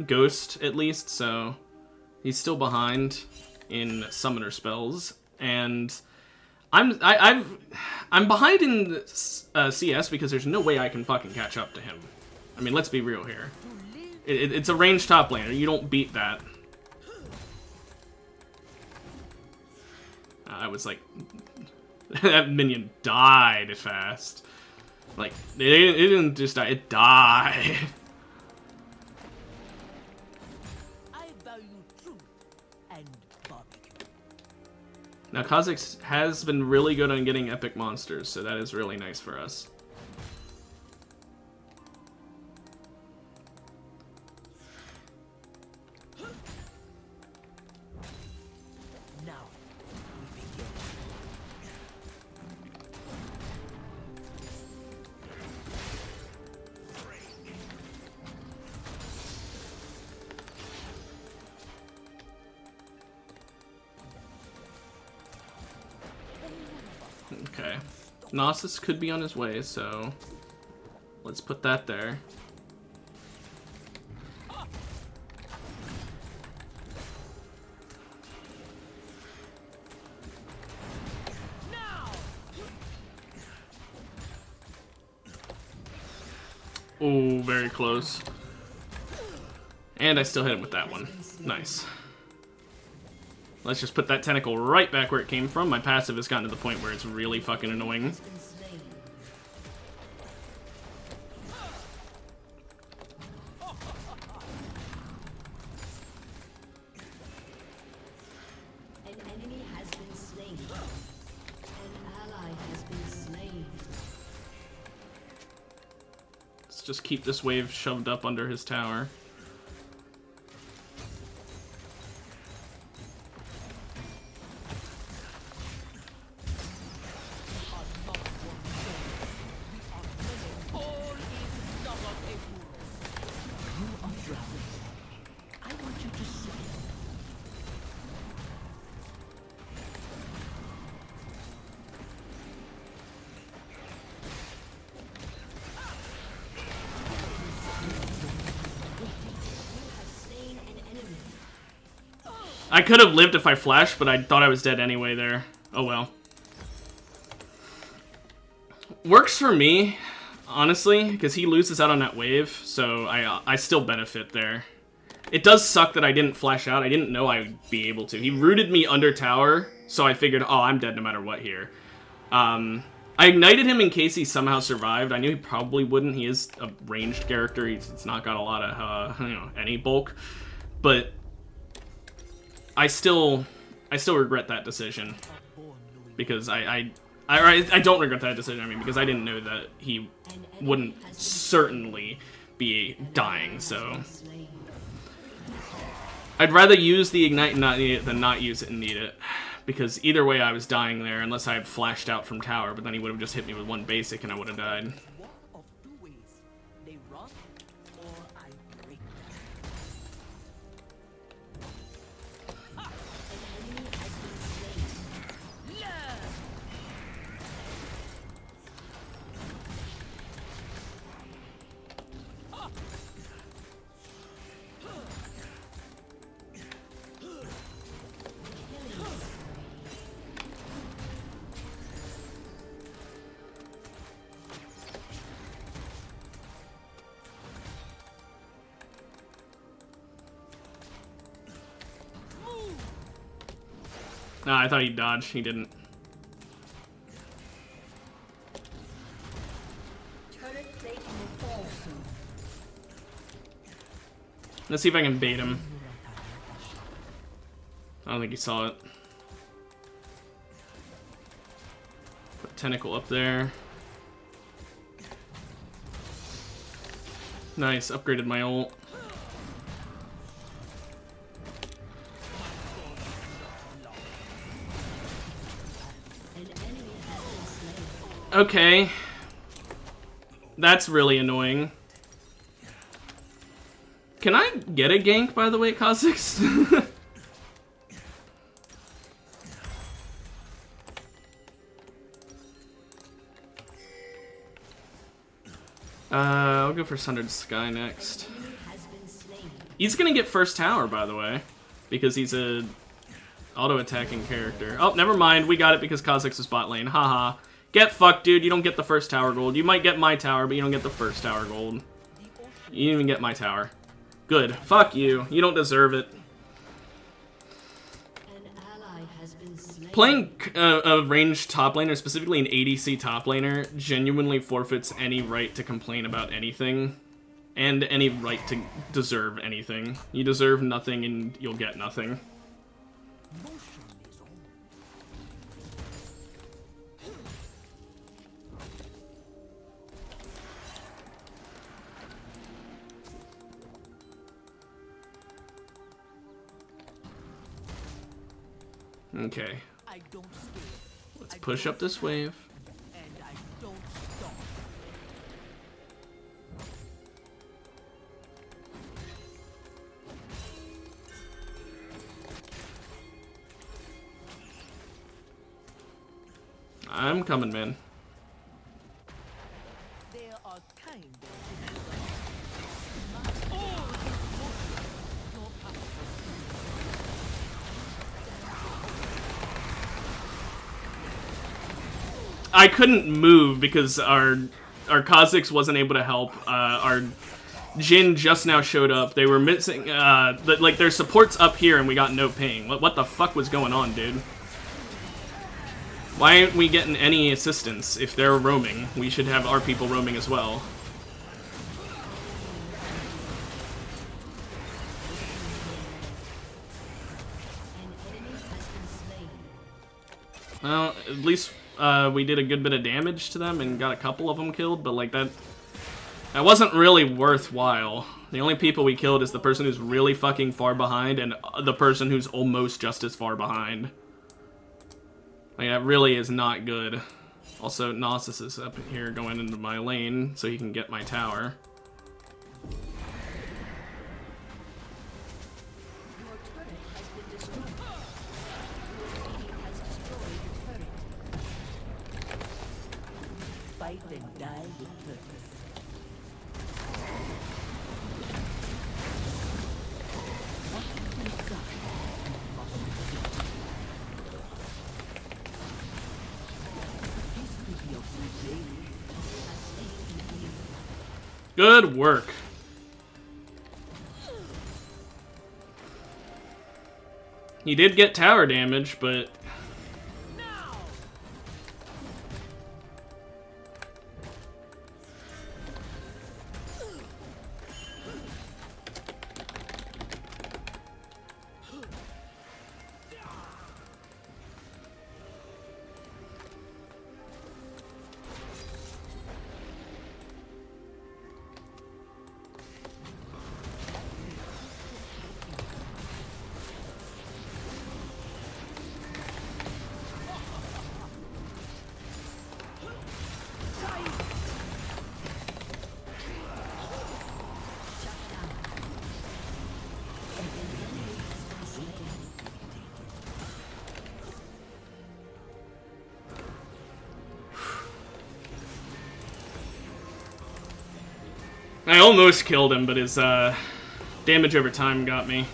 Ghost, at least, so he's still behind in summoner spells. And I'm behind in CS because there's no way I can fucking catch up to him. I mean, let's be real here. It's a ranged top laner. You don't beat that. I was like, that minion died fast. Like, it didn't just die, it died. I value truth and barbecue. Now, Kha'Zix has been really good on getting epic monsters, so that is really nice for us. Now we begin. Okay. Gnosis could be on his way, so let's put that there. Oh, very close. And I still hit him with that one. Nice. Let's just put that tentacle right back where it came from. My passive has gotten to the point where it's really fucking annoying. An enemy has been slain. An ally has been slain. Let's just keep this wave shoved up under his tower. I want you to see. Slain an enemy. I could have lived if I flashed, but I thought I was dead anyway there. Oh well. Works for me, honestly, because he loses out on that wave, so I still benefit there. It does suck that I didn't flash out. I didn't know I'd be able to. He rooted me under tower, so I figured, oh, I'm dead no matter what here. I ignited him in case he somehow survived. I knew he probably wouldn't. He is a ranged character. He's not got a lot of, any bulk. But I still regret that decision. Because I don't regret that decision, I mean, because I didn't know that he wouldn't certainly be dying, so... I'd rather use the Ignite and not need it than not use it and need it. Because either way I was dying there, unless I had flashed out from tower, but then he would have just hit me with one basic and I would have died. One of two ways. They run or I break them. An enemy has been slain. Learn. Nah, I thought he dodged. He didn't. Turret plate will fall soon. Let's see if I can bait him. I don't think he saw it. Put tentacle up there. Nice, upgraded my ult. Okay. That's really annoying. Can I get a gank, by the way, Kha'Zix? I'll go for Sundered Sky next. Has been slain. He's gonna get first tower, by the way, because he's a Auto-attacking character. Oh, never mind. We got it because Kha'Zix is bot lane. Haha. Get fucked, dude. You don't get the first tower gold. You might get my tower, but you don't get the first tower gold. You didn't even get my tower. Good. Fuck you. You don't deserve it. An ally has been slain. Playing a ranged top laner, specifically an ADC top laner, genuinely forfeits any right to complain about anything. And any right to deserve anything. You deserve nothing and you'll get nothing. Okay. I don't scale. Let's push up this wave. And I don't stop. I'm coming, man. There are kind of I couldn't move because our Kha'Zix wasn't able to help. Our Jhin just now showed up. They were missing, like, their support's up here and we got no ping. What the fuck was going on, dude? Why aren't we getting any assistance if they're roaming? We should have our people roaming as well. An enemy has been slain. Well, at least we did a good bit of damage to them and got a couple of them killed, but like that wasn't really worthwhile. The only people we killed is the person who's really fucking far behind and the person who's almost just as far behind. Like, that really is not good. Also, Gnosis is up here going into my lane so he can get my tower. Your turret has been destroyed. Your team has destroyed a turret. fight and die with purpose. What you got? This could be a good day. Good work. He did get tower damage, but I almost killed him, but his damage over time got me.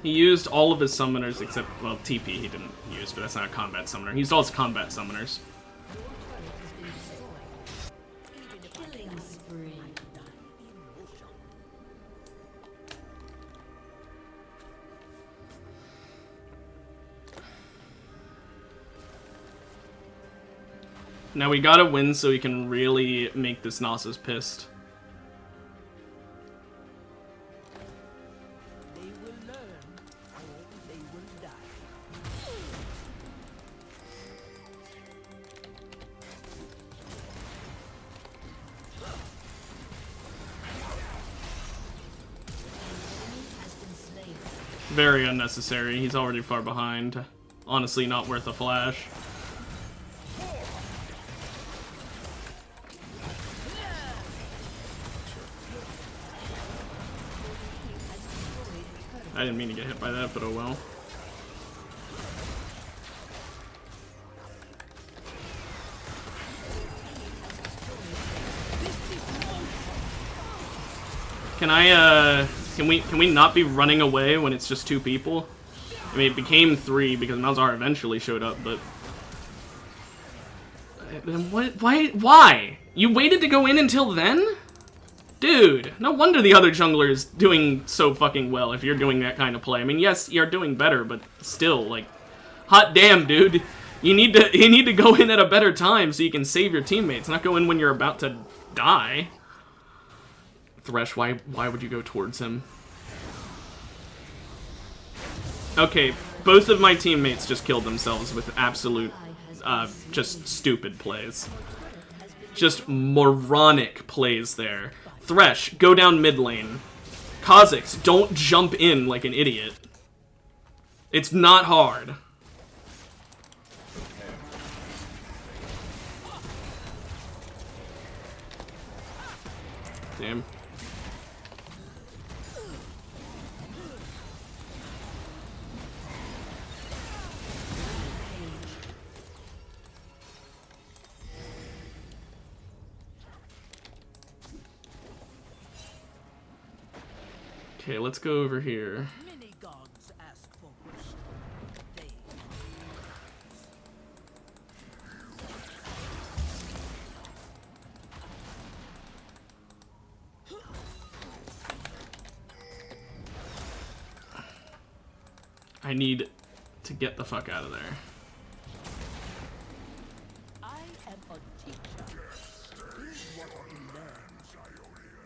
He used all of his summoners except, well, TP he didn't use, but that's not a combat summoner. He used all his combat summoners. Killing spree. Now we gotta win so we can really make this Gnosis pissed. They will learn or they will die. Has been slain. Very unnecessary. He's already far behind. Honestly, not worth a flash. Has destroyed a turret. I didn't mean to get hit by that, but oh well. Can we not be running away when it's just 2 people? I mean, it became 3 because Malzahar eventually showed up, but then what? Why? You waited to go in until then? Dude, no wonder the other jungler is doing so fucking well if you're doing that kind of play. I mean, yes, you're doing better, but still, like, hot damn, dude. You need to go in at a better time so you can save your teammates, not go in when you're about to die. Thresh, why would you go towards him? Okay, both of my teammates just killed themselves with absolute, just stupid plays. Just moronic plays there. Thresh, go down mid lane. Kha'Zix, don't jump in like an idiot. It's not hard. Damn. Okay, let's go over here. Many gods ask for worship. They I need to get the fuck out of there. I am a teacher. Here's what you learn, Zionian.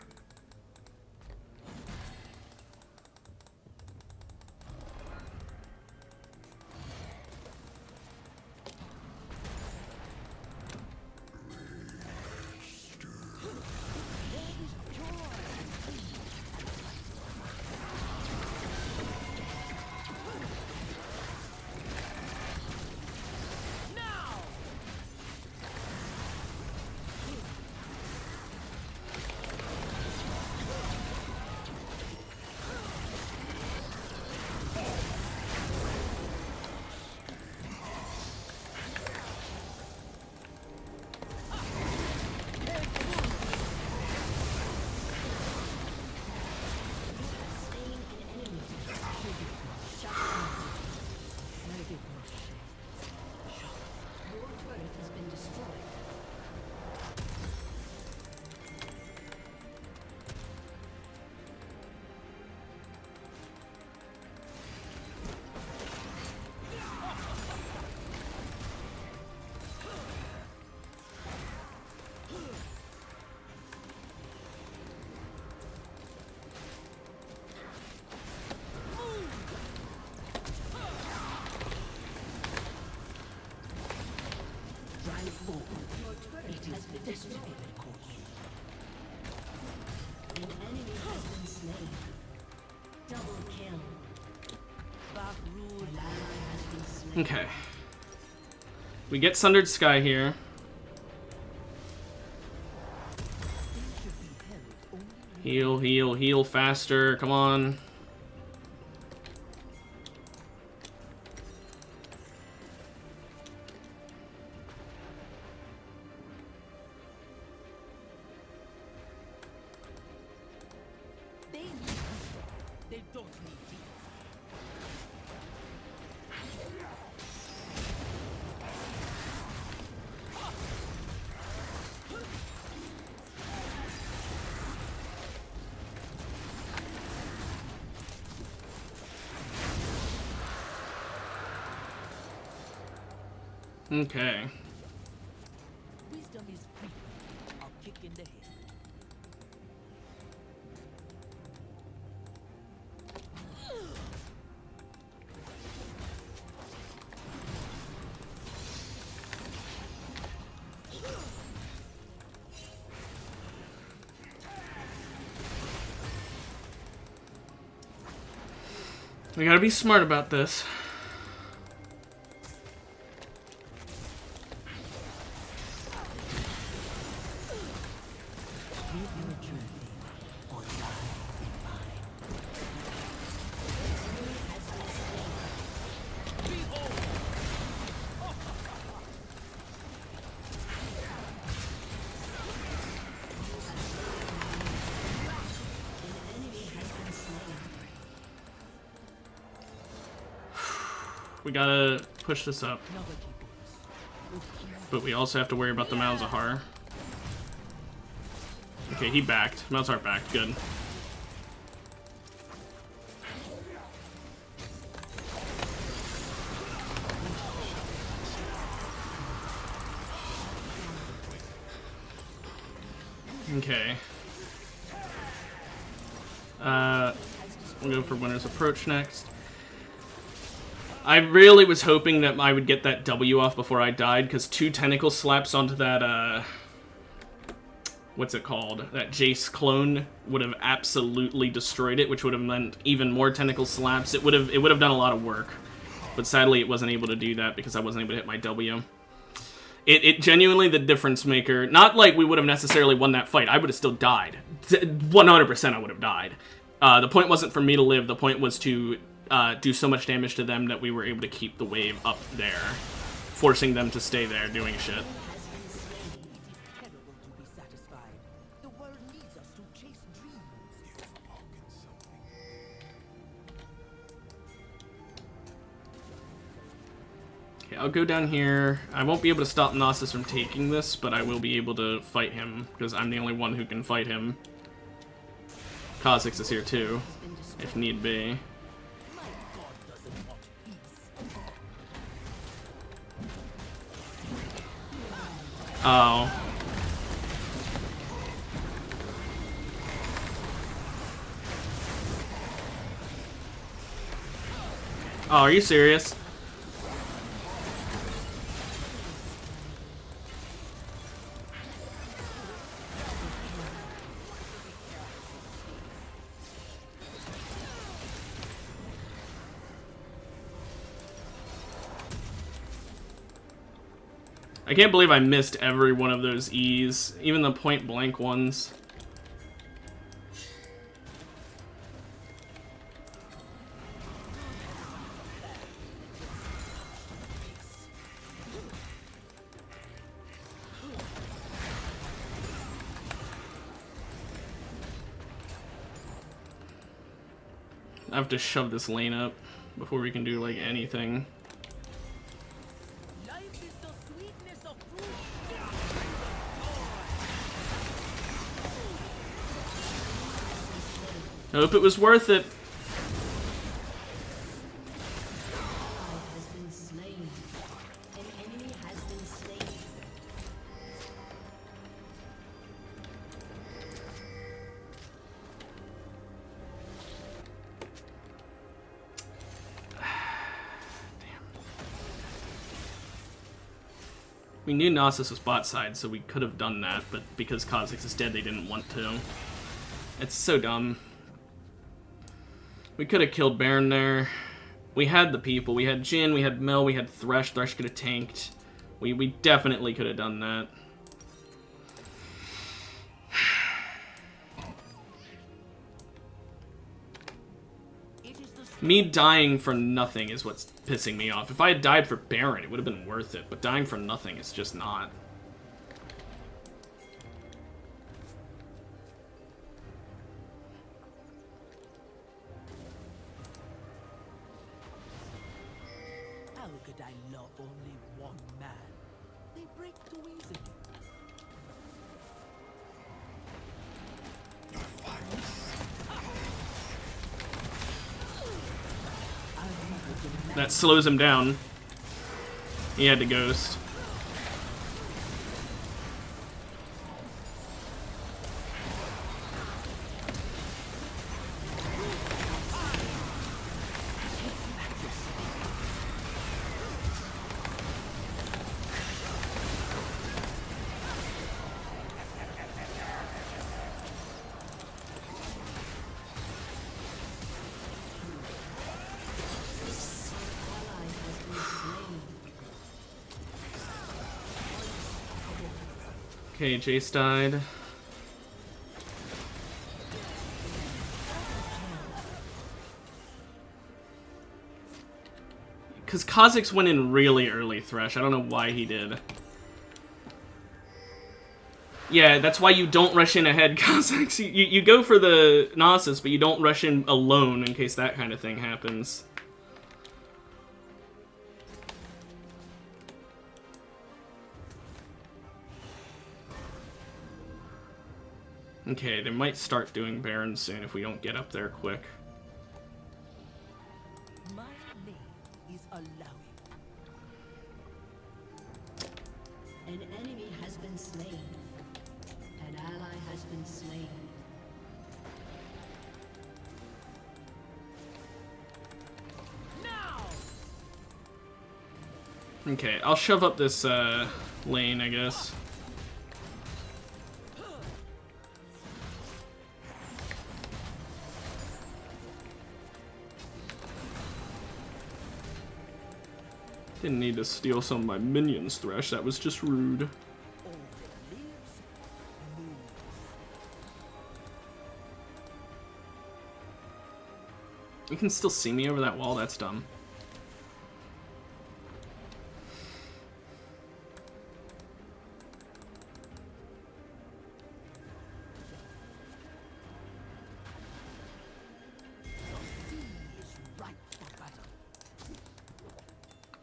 Your turret has been destroyed. Your turret has been destroyed. An enemy has been slain. Double kill. Bakrul An ally has been slain. Okay. We get Sundered Sky here. should be held only Heal, heal, heal faster. Come on. they need people. They don't need you. Okay. Wisdom is free. I'll kick in the head. We gotta be smart about this. We gotta push this up. But we also have to worry about the Malzahar. Okay, he backed. Malzahar backed. Good. Okay. We'll go for Winter's Approach next. I really was hoping that I would get that W off before I died, because 2 tentacle slaps onto that, what's it called? That Jace clone would have absolutely destroyed it, which would have meant even more tentacle slaps. It would have done a lot of work. But sadly, it wasn't able to do that because I wasn't able to hit my W. It genuinely the difference maker. Not like we would have necessarily won that fight. I would have still died. 100% I would have died. The point wasn't for me to live. The point was to do so much damage to them that we were able to keep the wave up there, forcing them to stay there doing shit. Okay, I'll go down here. I won't be able to stop Gnosis from taking this, but I will be able to fight him, because I'm the only one who can fight him. Kha'Zix is here too, if need be. Oh. Oh, are you serious? I can't believe I missed every one of those E's, even the point blank ones. I have to shove this lane up before we can do like anything. I hope it was worth it. We knew Gnosis was bot side, so we could have done that, but because Kha'Zix is dead, they didn't want to. It's so dumb. We could have killed Baron there. We had the people. We had Jhin, we had Mel, we had Thresh. Thresh could have tanked. We definitely could have done that. Me dying for nothing is what's pissing me off. If I had died for Baron, it would have been worth it, but dying for nothing is just not. How could I love only one man? They break too easily. That slows him down. He had to ghost. Okay, Jace died. Because Kha'Zix went in really early, Thresh. I don't know why he did. Yeah, that's why you don't rush in ahead, Kha'Zix. You go for the Gnosis, but you don't rush in alone in case that kind of thing happens. Okay, they might start doing Baron soon if we don't get up there quick. My name is allowing. An enemy has been slain. An ally has been slain. Now! Okay, I'll shove up this lane, I guess. Didn't need to steal some of my minions, Thresh. That was just rude. All that lives, moves. You can still see me over that wall? That's dumb.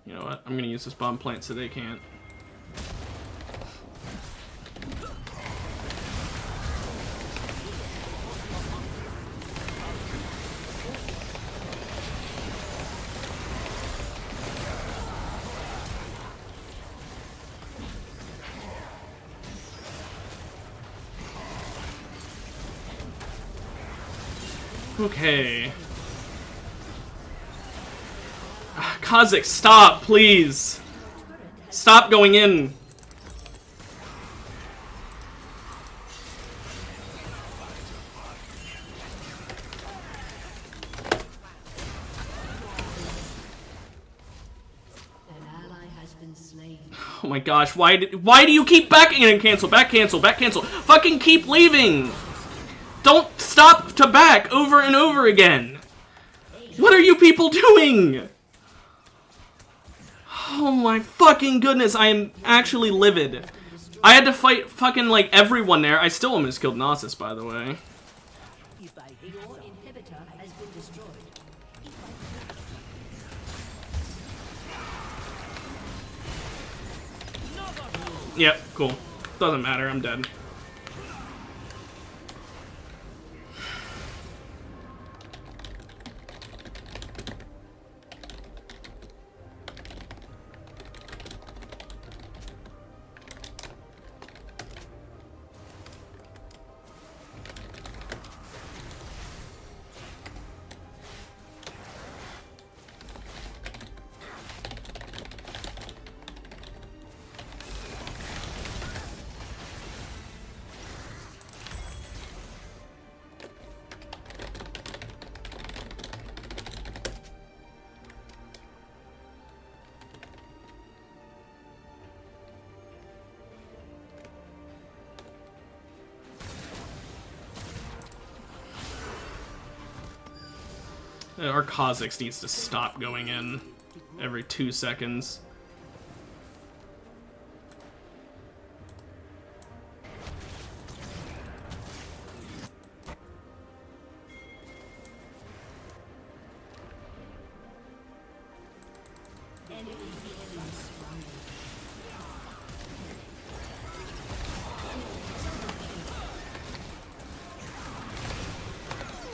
You know what? I'm gonna use this bomb plant so they can't. Okay. Kha'Zix, stop, please. Stop going in. An ally has been slain. Oh my gosh, why do you keep backing and cancel, back cancel, back cancel? Fucking keep leaving. Don't stop to back over and over again. What are you people doing? Oh my fucking goodness, I am actually livid. I had to fight fucking like everyone there. I still almost killed Nasus, by the way. If I hit Your inhibitor has been destroyed. Yep, cool. Doesn't matter, I'm dead. Our Kha'Zix needs to stop going in every 2 seconds.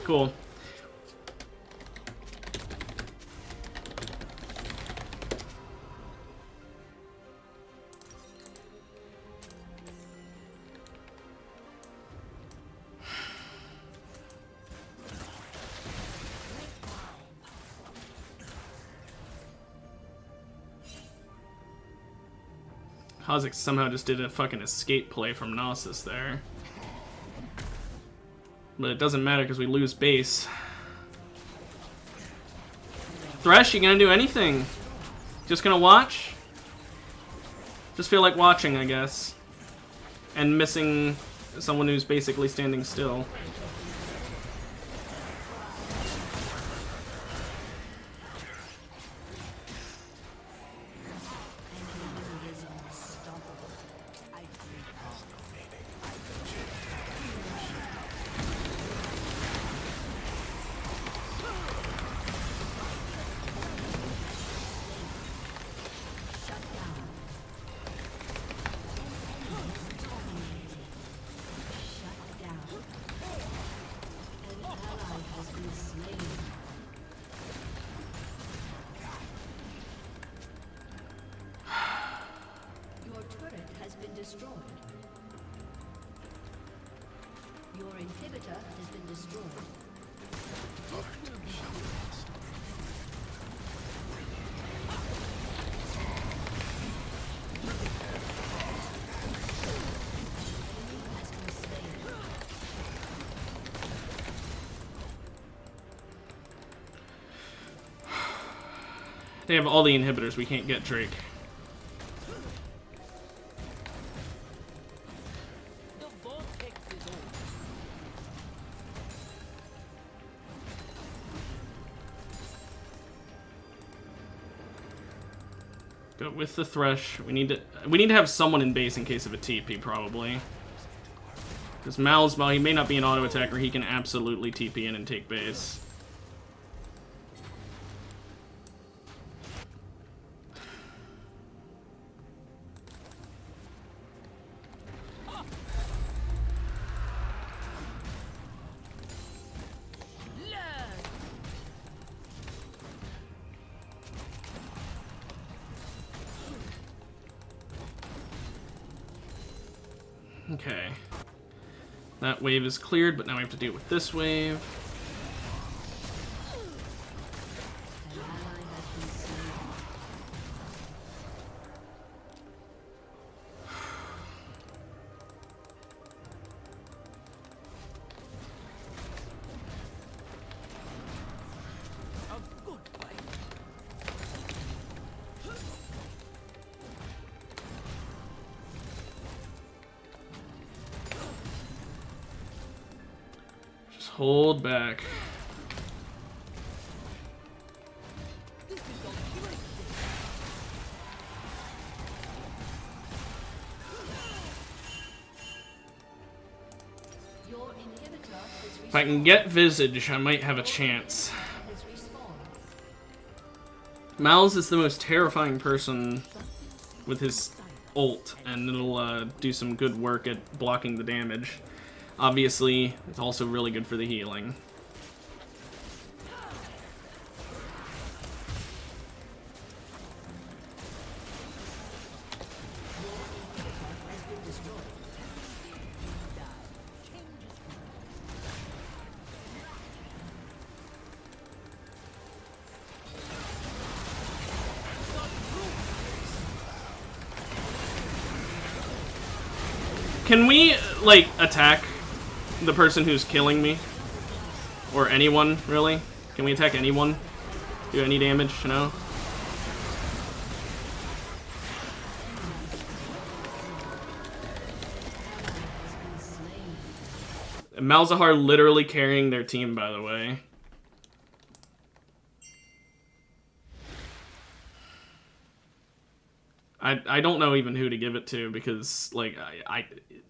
Cool. Kha'Zix somehow just did a fucking escape play from Nasus there. But it doesn't matter because we lose base. Thresh, you gonna do anything? Just gonna watch? Just feel like watching, I guess. And missing someone who's basically standing still. has been destroyed. Your inhibitor has been destroyed. They have all the inhibitors. We can't get Drake. The vortex is over. Go with the Thresh. We need to have someone in base in case of a TP, probably. Because Mal's, while he may not be an auto attacker, he can absolutely TP in and take base. Okay. That wave is cleared, but now we have to deal with this wave. An ally has been slain. A good fight. Just hold back. This is a great day. Your inhibitor has If I can get Visage, I might have a chance. has respawned. Mal's is the most terrifying person with his ult, and it'll do some good work at blocking the damage. Obviously, it's also really good for the healing. Can we, like, attack the person who's killing me? Or anyone, really? Can we attack anyone? Do any damage, you know? Malzahar literally carrying their team, by the way. I don't know even who to give it to, because, like,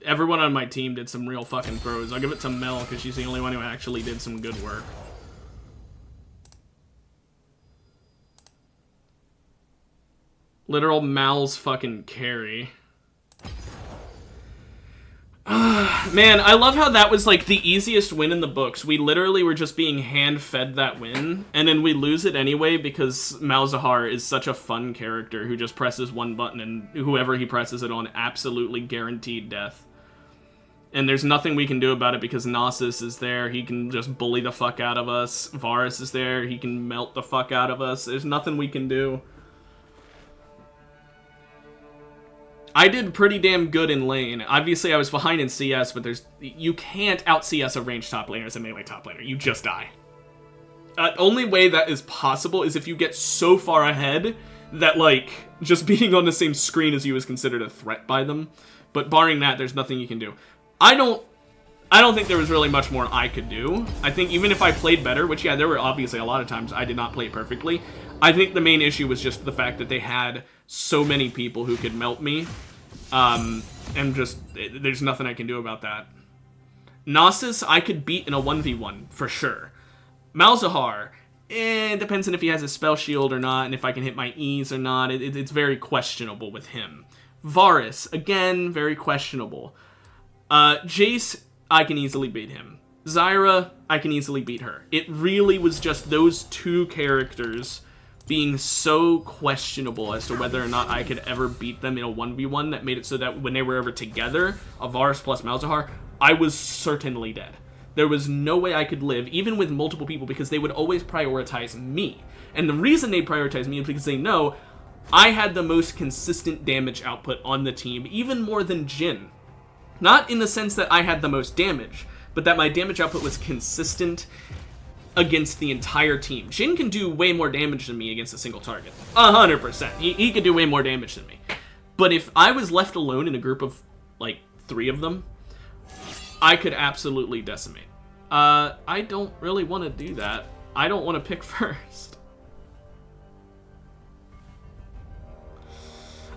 everyone on my team did some real fucking throws. I'll give it to Mel, because she's the only one who actually did some good work. Literal Mal's fucking carry. Man, I love how that was, like, the easiest win in the books. We literally were just being hand-fed that win, and then we lose it anyway because Malzahar is such a fun character who just presses one button and whoever he presses it on absolutely guaranteed death. And there's nothing we can do about it because Nasus is there, he can just bully the fuck out of us. Varus is there, he can melt the fuck out of us. There's nothing we can do. I did pretty damn good in lane. Obviously, I was behind in CS, but you can't out-CS a ranged top laner as a melee top laner. You just die. Only way that is possible is if you get so far ahead that, like, just being on the same screen as you is considered a threat by them. But barring that, there's nothing you can do. I don't think there was really much more I could do. I think even if I played better, which, yeah, there were obviously a lot of times I did not play perfectly, I think the main issue was just the fact that they had so many people who could melt me. And just, there's nothing I can do about that. Nasus, I could beat in a 1v1, for sure. Malzahar, it depends on if he has a spell shield or not, and if I can hit my E's or not. It's very questionable with him. Varus, again, very questionable. Jace, I can easily beat him. Zyra, I can easily beat her. It really was just those two characters being so questionable as to whether or not I could ever beat them in a 1v1 that made it so that when they were ever together, Avaris plus Malzahar, I was certainly dead. There was no way I could live, even with multiple people, because they would always prioritize me. And the reason they prioritize me is because they know I had the most consistent damage output on the team, even more than Jhin. Not in the sense that I had the most damage, but that my damage output was consistent against the entire team. Jhin can do way more damage than me against a single target. 100%. He could do way more damage than me. But if I was left alone in a group of, like, 3 of them, I could absolutely decimate. I don't really want to do that. I don't want to pick first.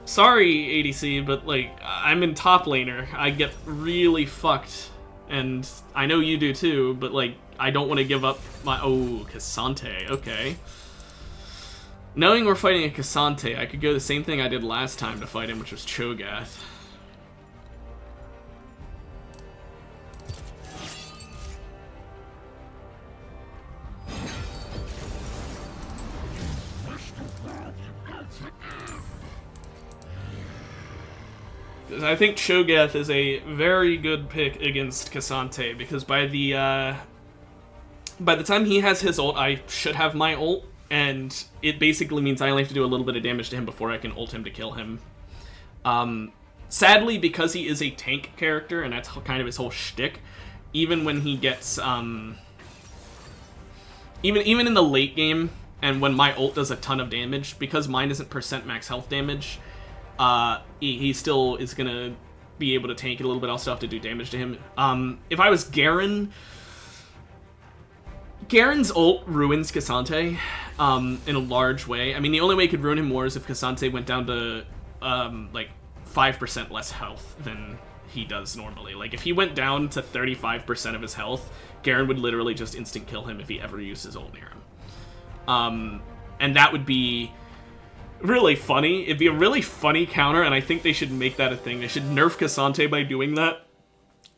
Sorry, ADC, but, like, I'm in top laner. I get really fucked. And I know you do too, but, like, I don't want to give up my... Oh, Cassante. Okay. Knowing we're fighting a Cassante, I could go the same thing I did last time to fight him, which was Cho'Gath. I think Cho'Gath is a very good pick against Cassante, because by the time he has his ult, I should have my ult, and it basically means I only have to do a little bit of damage to him before I can ult him to kill him. Sadly, because he is a tank character, and that's kind of his whole shtick, even when he gets, even in the late game, and when my ult does a ton of damage, because mine isn't percent max health damage, he still is gonna be able to tank it a little bit. I'll still have to do damage to him. If I was Garen, Garen's ult ruins Cassante in a large way. I mean, the only way it could ruin him more is if Cassante went down to like 5% less health than he does normally. Like, if he went down to 35% of his health, Garen would literally just instant kill him if he ever used his ult near him. And that would be really funny. It'd be a really funny counter, and I think they should make that a thing. They should nerf Cassante by doing that.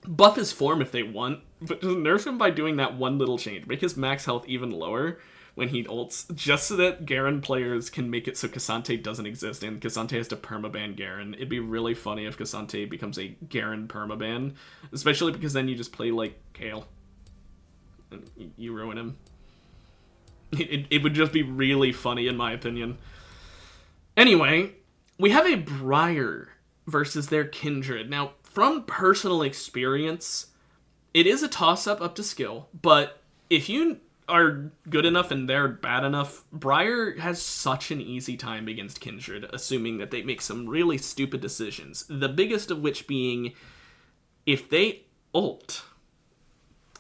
Buff his form if they want, but just nerf him by doing that one little change. Make his max health even lower when he ults, just so that Garen players can make it so Cassante doesn't exist, and Cassante has to permaban Garen. It'd be really funny if Cassante becomes a Garen permaban, especially because then you just play like Kayle. And you ruin him. It would just be really funny, in my opinion. Anyway, we have a Briar versus their Kindred. Now, from personal experience, it is a toss-up up to skill, but if you are good enough and they're bad enough, Briar has such an easy time against Kindred, assuming that they make some really stupid decisions. The biggest of which being, if they ult,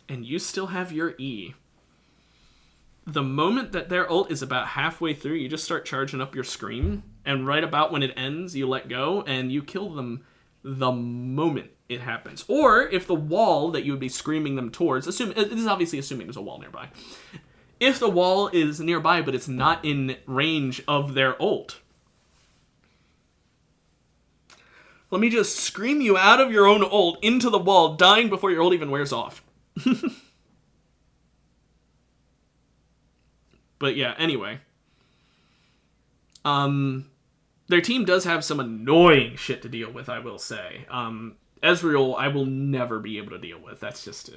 and you still have your E, the moment that their ult is about halfway through, you just start charging up your Scream, and right about when it ends, you let go, and you kill them the moment it happens. Or, if the wall that you would be screaming them towards, this is obviously assuming there's a wall nearby. If the wall is nearby, but it's not in range of their ult, let me just scream you out of your own ult into the wall, dying before your ult even wears off. But yeah, anyway. Their team does have some annoying shit to deal with, I will say. Ezreal, I will never be able to deal with. That's just...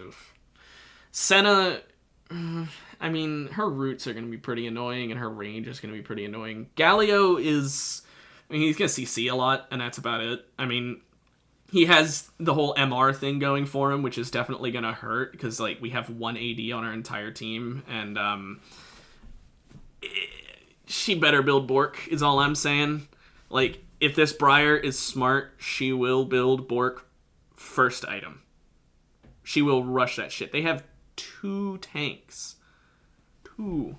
Senna, I mean, her roots are going to be pretty annoying, and her range is going to be pretty annoying. Galio is... I mean, he's going to CC a lot, and that's about it. I mean, he has the whole MR thing going for him, which is definitely going to hurt, because, like, we have 1 AD on our entire team, and, she better build Bork, is all I'm saying. Like, if this Briar is smart, she will build Bork first item. She will rush that shit. They have 2 tanks. 2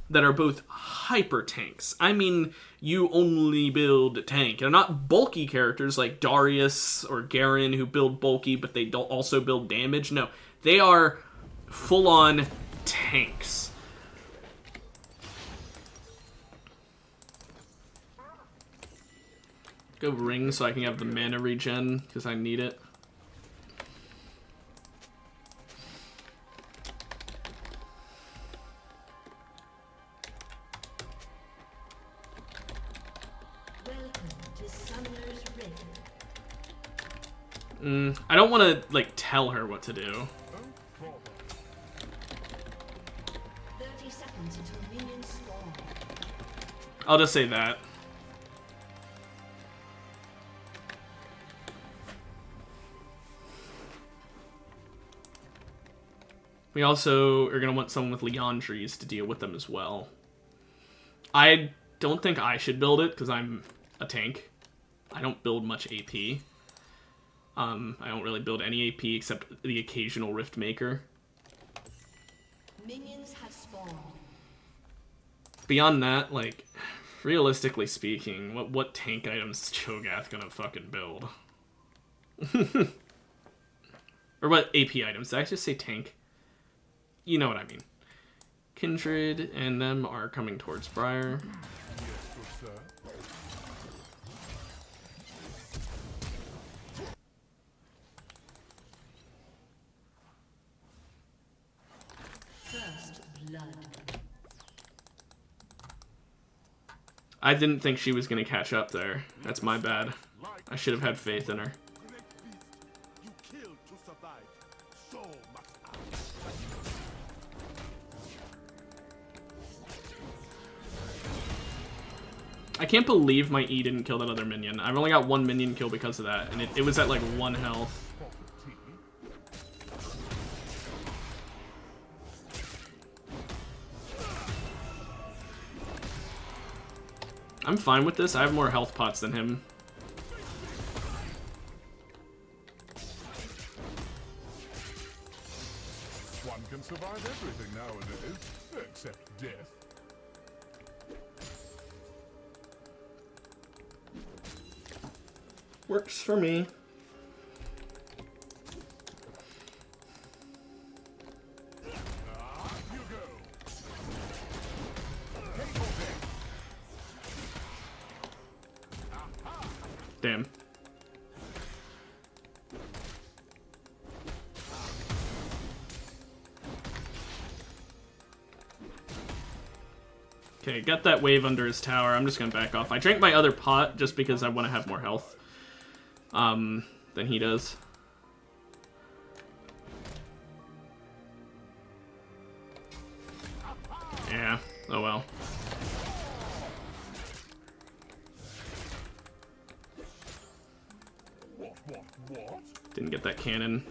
that are both hyper tanks. I mean, you only build a tank. They're not bulky characters like Darius or Garen who build bulky, but they don't also build damage. No, they are full-on tanks. Go ring so I can have the mana regen, because I need it. I don't want to, like, tell her what to do. 30 seconds until minions spawn. I'll just say that. We also are going to want someone with Leandries to deal with them as well. I don't think I should build it, because I'm a tank. I don't build much AP. I don't really build any AP except the occasional Rift Maker. Minions have spawned. Beyond that, like, realistically speaking, what tank items is Cho'Gath gonna fucking build? Or what AP items? Did I just say tank? You know what I mean. Kindred and them are coming towards Briar. First blood. I didn't think she was gonna catch up there. That's my bad. I should have had faith in her. You kill to survive. So must I. I can't believe my E didn't kill that other minion. I've only got one minion kill because of that, and it was at like 1 health. I'm fine with this. I have more health pots than him. One can survive everything nowadays, except death. Works for me. You go. Damn. Okay, got that wave under his tower. I'm just gonna back off. I drank my other pot just because I want to have more health than he does. Yeah, oh well. What? Didn't get that cannon.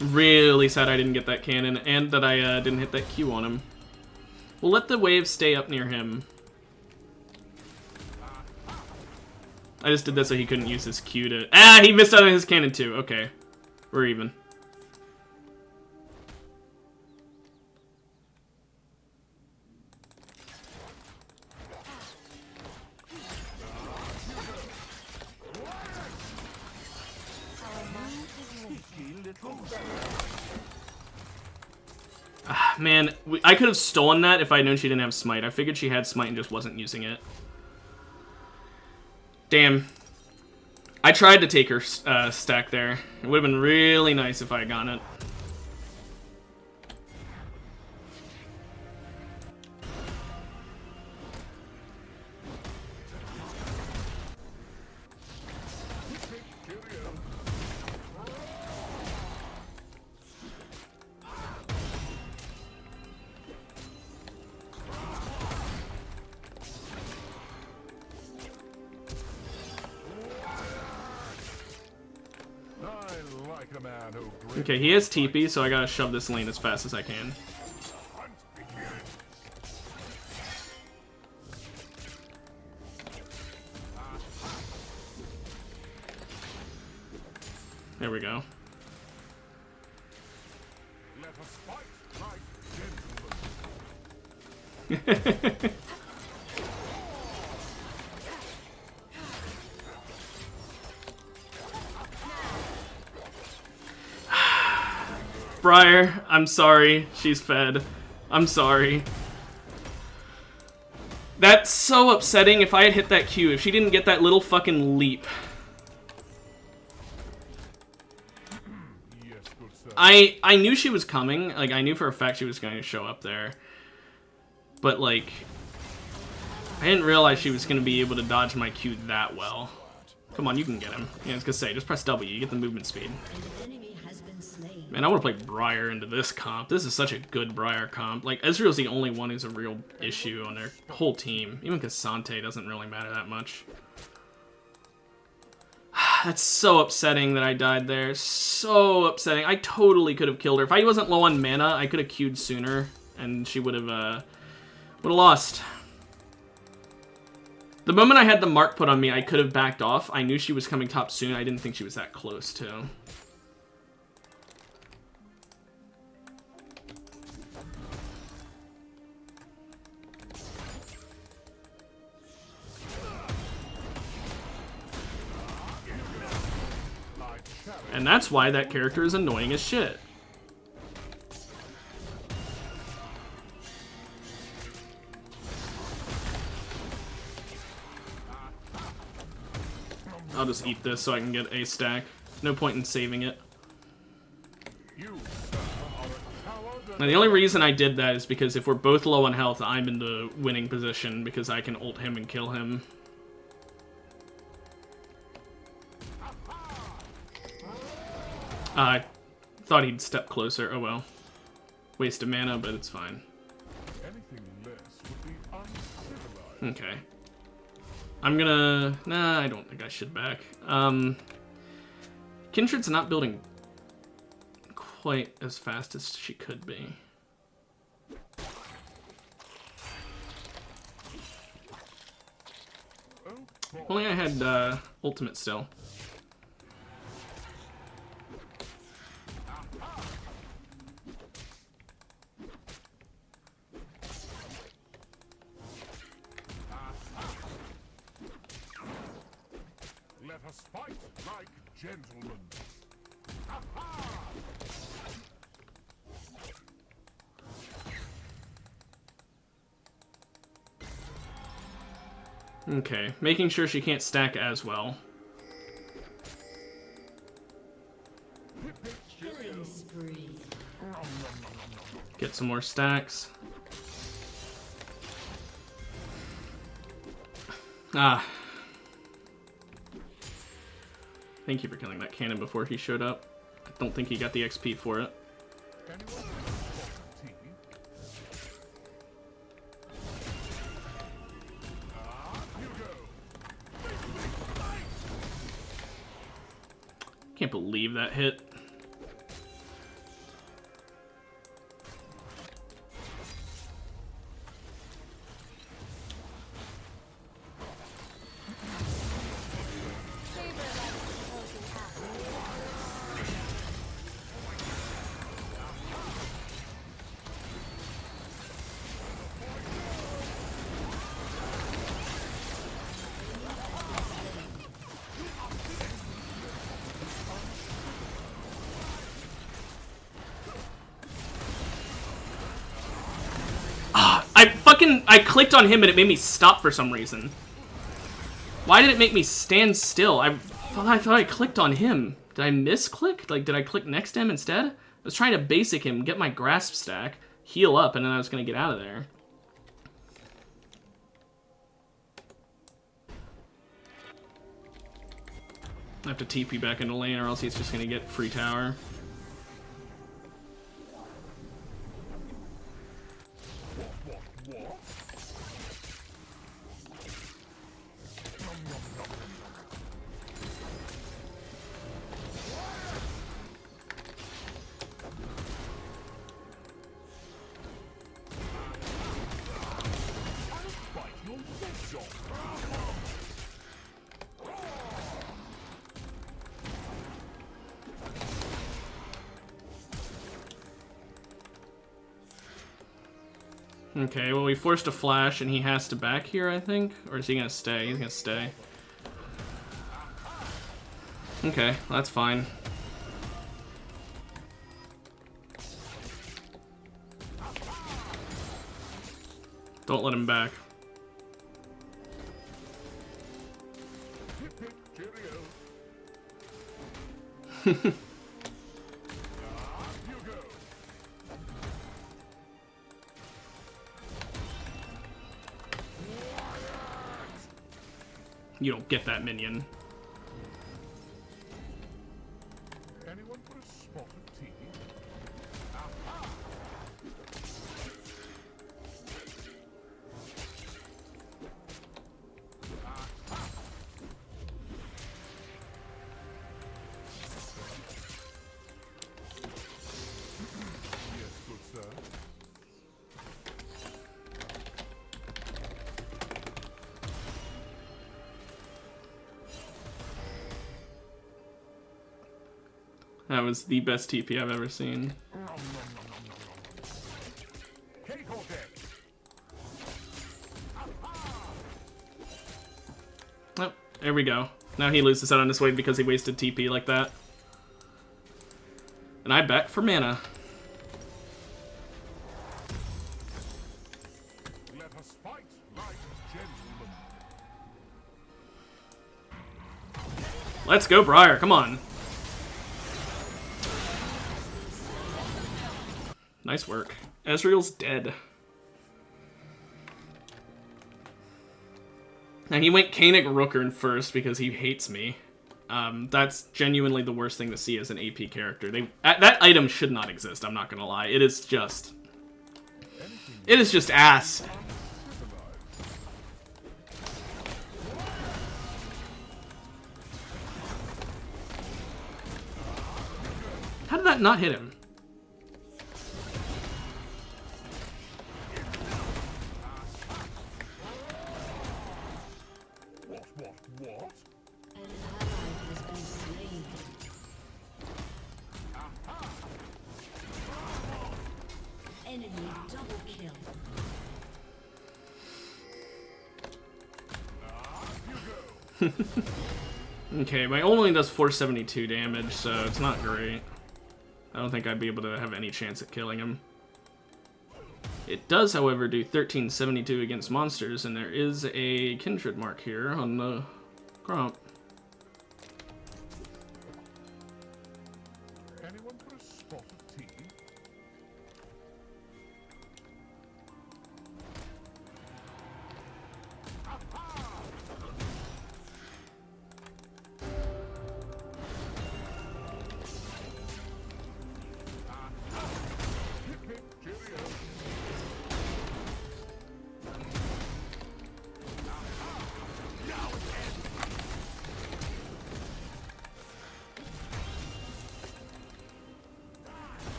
Really sad I didn't get that cannon, and that I didn't hit that Q on him. We'll let the wave stay up near him. I just did that so he couldn't use his Q to... Ah, he missed out on his cannon too. Okay, we're even. Ah, man, I could have stolen that if I had known she didn't have Smite. I figured she had Smite and just wasn't using it. Damn. I tried to take her stack there. It would have been really nice if I had gotten it. Okay, he has TP, so I gotta shove this lane as fast as I can. There we go. Let us fight like gentlemen. Briar, I'm sorry. She's fed. I'm sorry. That's so upsetting. If I had hit that Q, if she didn't get that little fucking leap. Yes, good sir. I knew she was coming. Like, I knew for a fact she was going to show up there. But, like... I didn't realize she was going to be able to dodge my Q that well. Come on, you can get him. Yeah, I was going to say, just press W, you get the movement speed. Man, I want to play Briar into this comp. This is such a good Briar comp. Like, Ezreal's the only one who's a real issue on their whole team. Even Cassante doesn't really matter that much. That's so upsetting that I died there. So upsetting. I totally could have killed her. If I wasn't low on mana, I could have queued sooner, and she would have lost. The moment I had the mark put on me, I could have backed off. I knew she was coming top soon. I didn't think she was that close, too. And that's why that character is annoying as shit. I'll just eat this so I can get a stack. No point in saving it. Now, the only reason I did that is because if we're both low on health, I'm in the winning position because I can ult him and kill him. I thought he'd step closer. Oh well. Waste of mana, but it's fine. Okay. I'm gonna... Nah, I don't think I should back. Kindred's not building quite as fast as she could be. If only I had ultimate still. Let us fight like gentlemen. Okay, making sure she can't stack as well. Get some more stacks. Ah. Thank you for killing that cannon before he showed up. I don't think he got the XP for it. Can't believe that hit. I clicked on him and it made me stop for some reason. Why did it make me stand still? I thought I clicked on him. Did I misclick? Like, did I click next to him instead? I was trying to basic him, get my grasp stack, heal up, and then I was gonna get out of there. I have to TP back into lane or else he's just gonna get free tower. Okay, well, we forced a flash, and he has to back here, I think? Or is he gonna stay? He's gonna stay. Okay, that's fine. Don't let him back. you don't get that minion. Anyone for a spot of tea? Yes, good sir. That was the best TP I've ever seen. Cake or death? Oh, there we go. Now he loses out on his wave because he wasted TP like that. And I bet for mana. Let us fight like gentlemen. Let's go, Briar. Come on. Nice work. Ezreal's dead. Now he went Kaenic Rookern first because he hates me. That's genuinely the worst thing to see as an AP character. That item should not exist, I'm not gonna lie. It is just ass. How did that not hit him? What? An ally has been slain. Enemy double kill. Okay, my ult only does 472 damage, so it's not great. I don't think I'd be able to have any chance at killing him. It does, however, do 1372 against monsters, and there is a kindred mark here on the Gromp. Anyone for a spot of tea? Cheerio.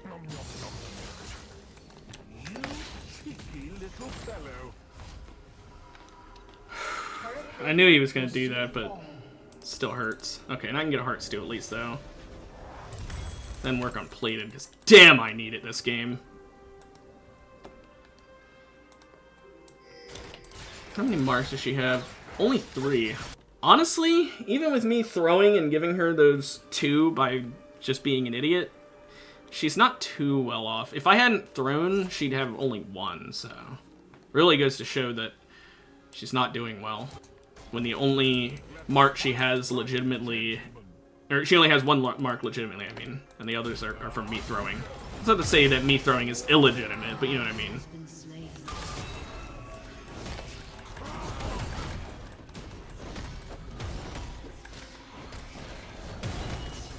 Nom, nom, nom. You cheeky little fellow. I knew he was going to do that, but still hurts. Okay, and I can get a heart steal at least, though. Then work on plated, because damn, I need it this game. How many marks does she have? Only 3. Honestly, even with me throwing and giving her those 2 by just being an idiot, she's not too well off. If I hadn't thrown, she'd have only 1, so... Really goes to show that she's not doing well. When the only mark she has legitimately... Or she only has 1 mark legitimately, I mean. And the others are from me throwing. It's not to say that me throwing is illegitimate, but you know what I mean. Been slain.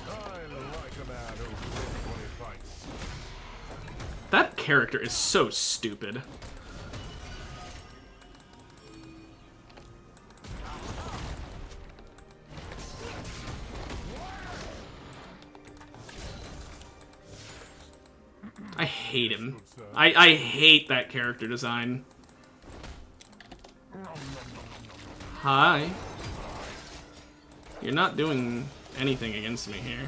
I like a man who wins when he fights. That character is so stupid. I hate him. I hate that character design. Hi. You're not doing anything against me here.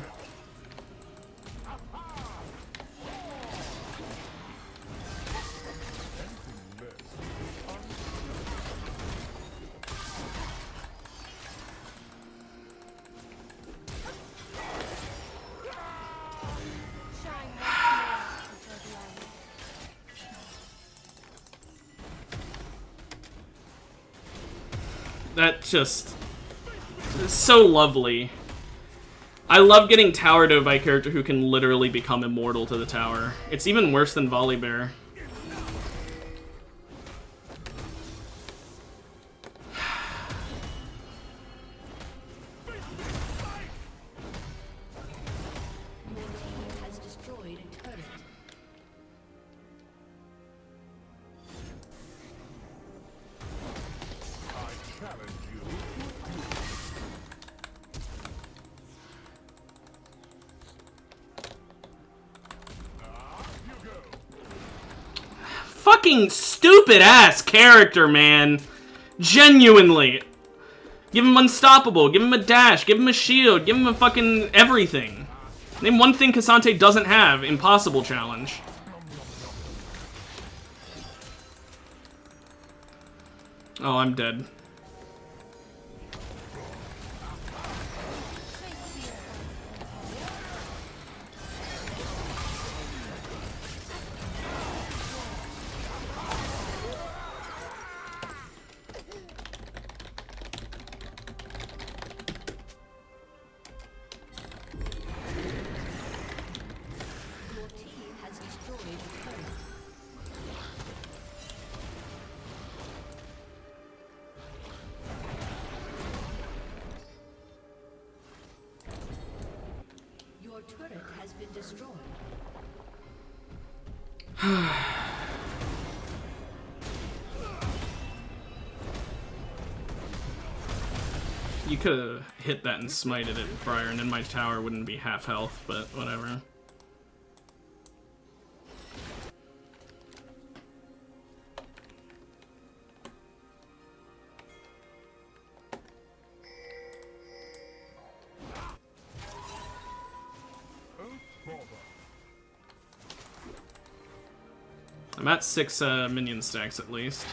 Shine my flame before the light. That just is so lovely. I love getting tower dove by a character who can literally become immortal to the tower. It's even worse than Volibear. fucking stupid ass character, man. Genuinely. Give him unstoppable, give him a dash, give him a shield, give him a fucking everything. Name one thing Cassante doesn't have. Impossible challenge. Oh, I'm dead. Your team has destroyed a turret. Your turret has been destroyed. You could have hit that and smited it prior, and then my tower wouldn't be half health, but whatever. I'm at 6 minion stacks at least.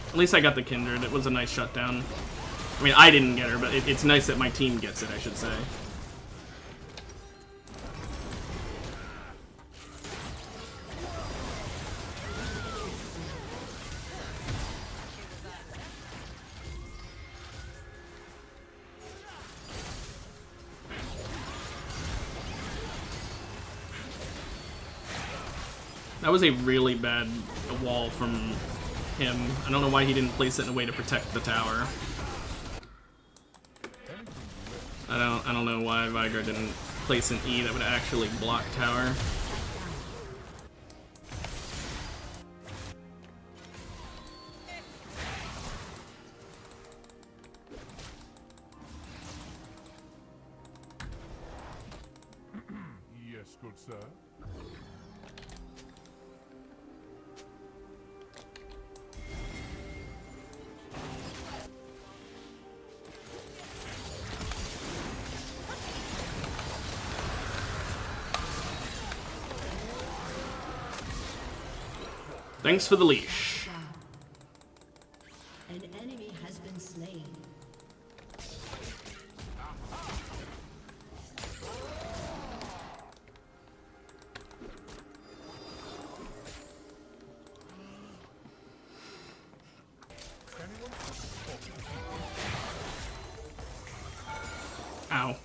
At least I got the Kindred. It was a nice shutdown. I mean, I didn't get her, but it's nice that my team gets it, I should say. That was a really bad wall from him. I don't know why he didn't place it in a way to protect the tower. I don't know why Vigar didn't place an E that would actually block tower. Yes, good sir. Thanks for the leash. An enemy has been slain. Ow.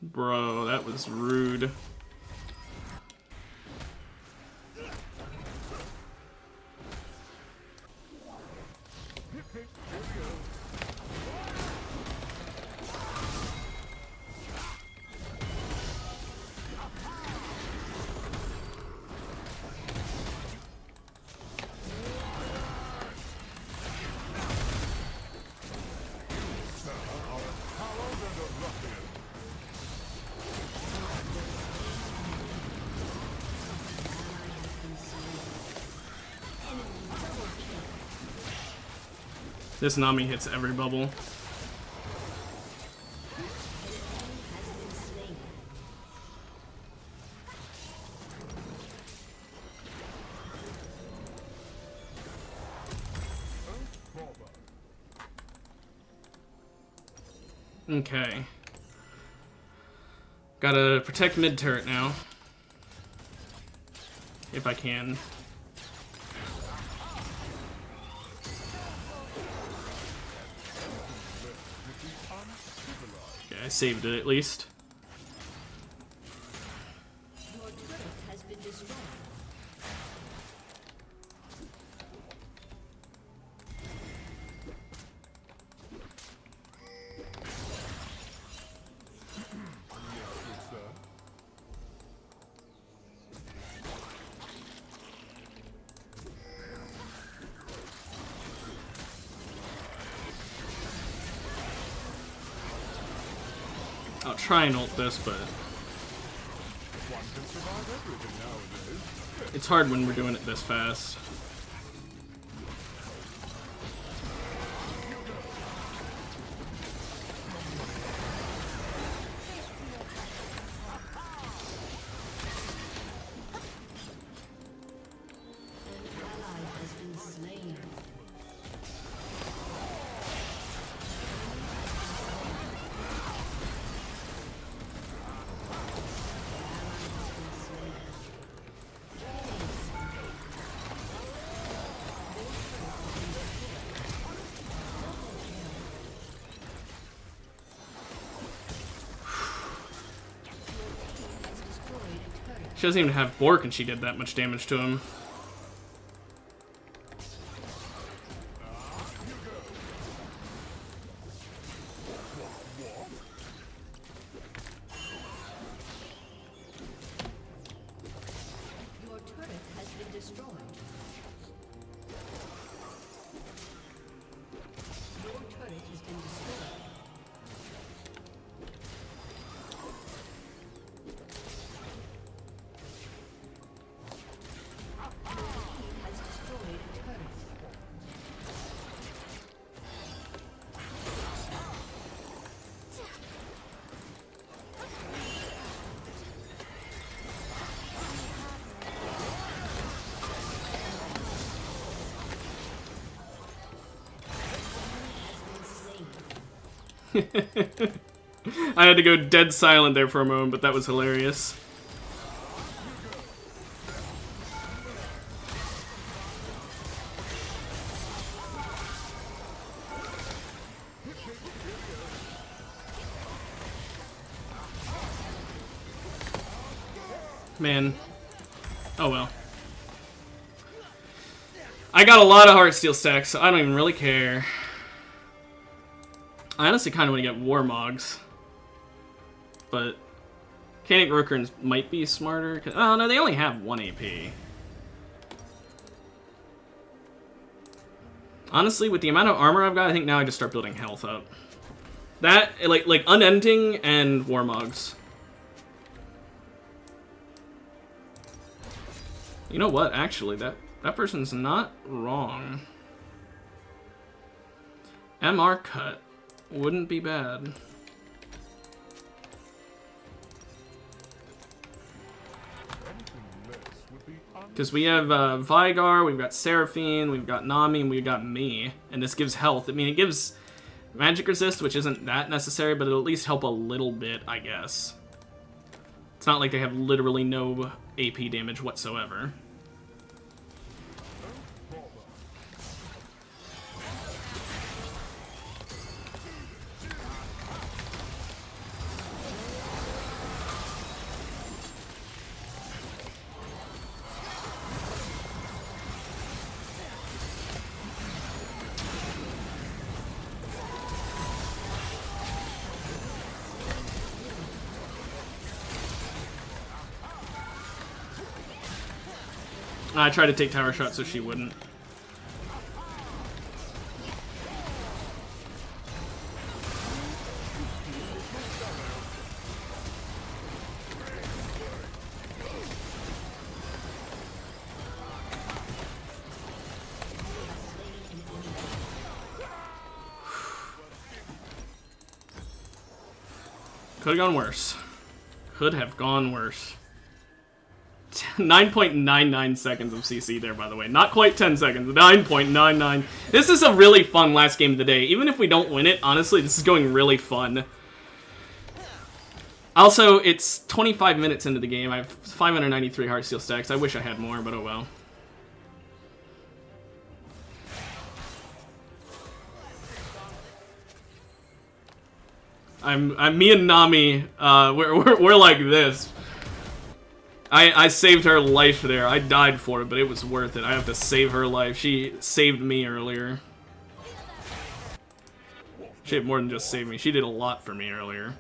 Bro, that was rude. This Nami hits every bubble. Okay. Gotta protect mid turret now. If I can. I saved it at least. Your turret has been destroyed. I'll try and ult this, but it's hard when we're doing it this fast. Ally has been slain. She doesn't even have Bork and she did that much damage to him. Your turret has been destroyed. Your turret has been destroyed. Your team has destroyed a turret. I had to go dead silent there for a moment, but that was hilarious. Man. Oh well. I got a lot of Heartsteel stacks, so I don't even really care. I honestly kind of want to get Warmogs. But Canic Rookerns might be smarter. Oh no, they only have 1 AP. Honestly, with the amount of armor I've got, I think now I just start building health up. That, like Unending and Warmogs. You know what? Actually, that person's not wrong. MR cut wouldn't be bad. Because we have Vigar, we've got Seraphine, we've got Nami, and we've got me. And this gives health. I mean, it gives magic resist, which isn't that necessary, but it'll at least help a little bit, I guess. It's not like they have literally no AP damage whatsoever. I tried to take tower shot so she wouldn't. Could have gone worse. Could have gone worse. 9.99 seconds of CC there, by the way. Not quite 10 seconds. 9.99. This is a really fun last game of the day. Even if we don't win it, honestly, this is going really fun. Also, it's 25 minutes into the game. I have 593 Heartsteel stacks. I wish I had more, but oh well. Me and Nami, we're like this. I saved her life there. I died for it, but it was worth it. I have to save her life. She saved me earlier. She did more than just save me. She did a lot for me earlier.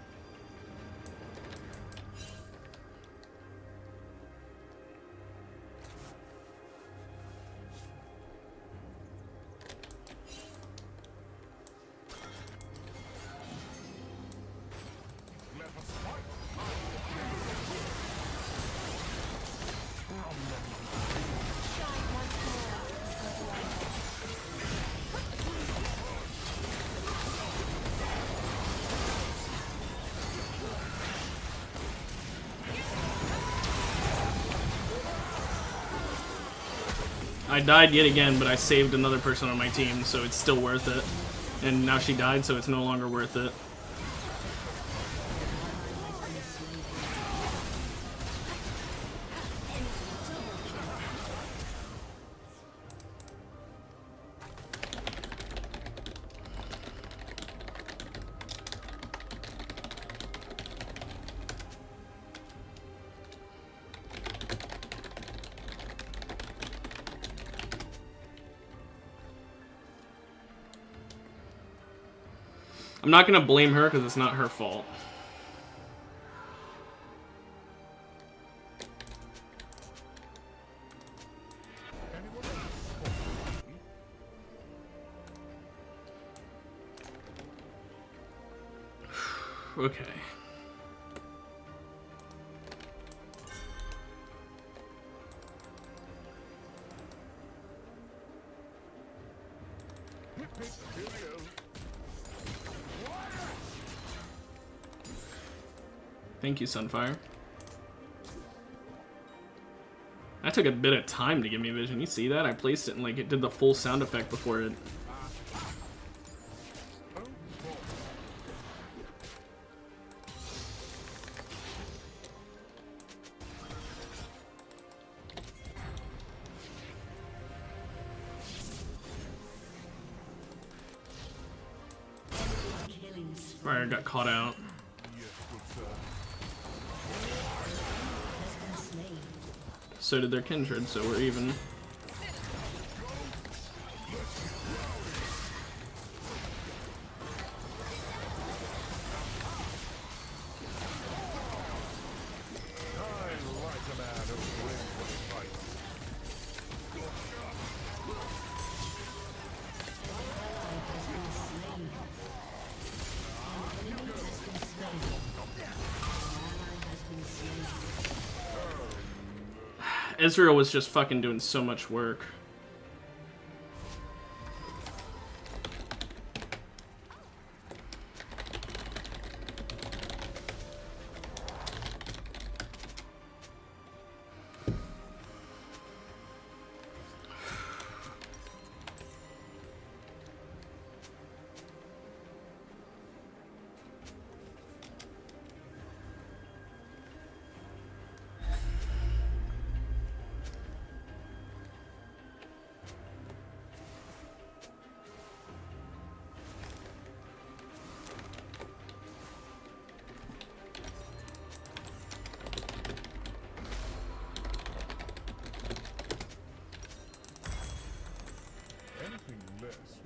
I died yet again, but I saved another person on my team, so it's still worth it. And now she died, so it's no longer worth it. I'm not gonna blame her because it's not her fault. Okay. Thank you, Sunfire. That took a bit of time to give me vision. You see that? I placed it and like it did the full sound effect before it. Fire got caught out. So did their kindred, so we're even. Ezreal was just fucking doing so much work.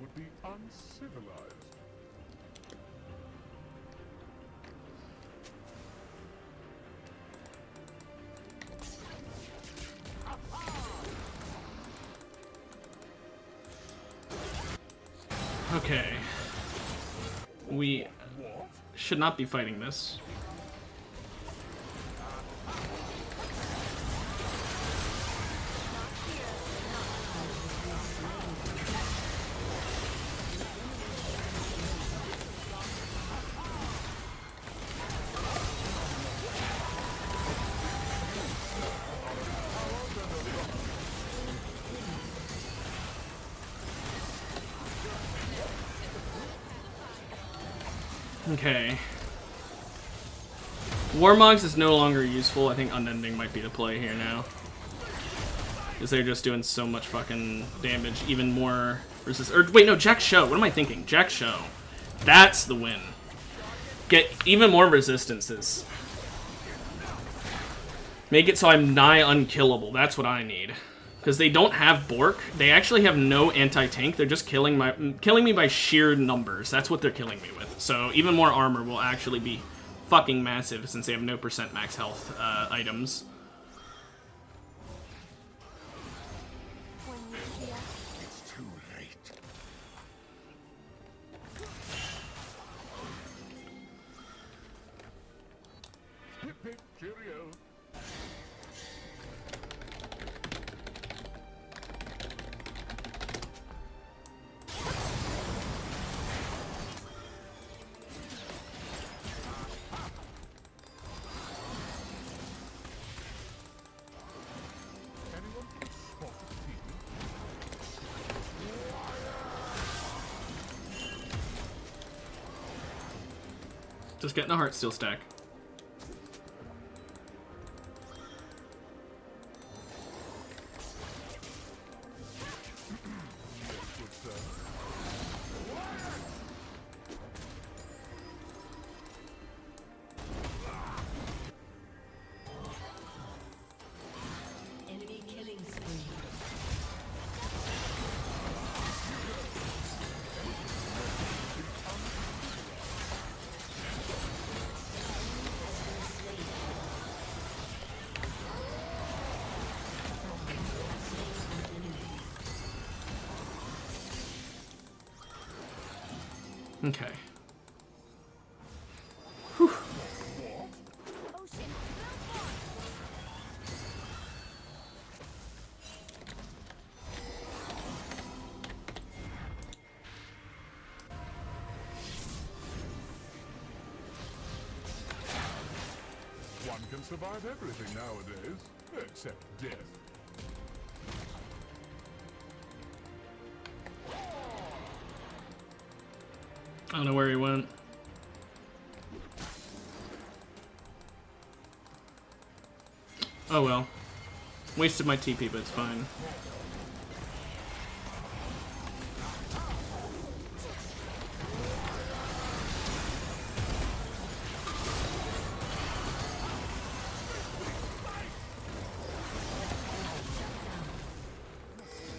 Would be uncivilized. Okay. We should not be fighting this. Okay. Warmogs is no longer useful. I think Unending might be the play here now. Because they're just doing so much fucking damage. Even more versus... Or, wait, no, Jack Show. What am I thinking? Jack Show. That's the win. Get even more resistances. Make it so I'm nigh unkillable. That's what I need. Because they don't have Bork. They actually have no anti-tank. They're just killing me by sheer numbers. That's what they're killing me with. So even more armor will actually be fucking massive since they have no % max health items. When you see us, It's too late. Hip hip cheerio. Anyone spot the team? Just getting a Heartsteel stack. Good sir. enemy killing spree. Okay. Ocean will fall. One can survive everything nowadays, except death. I don't know where he went. Oh well. Wasted my TP, but it's fine.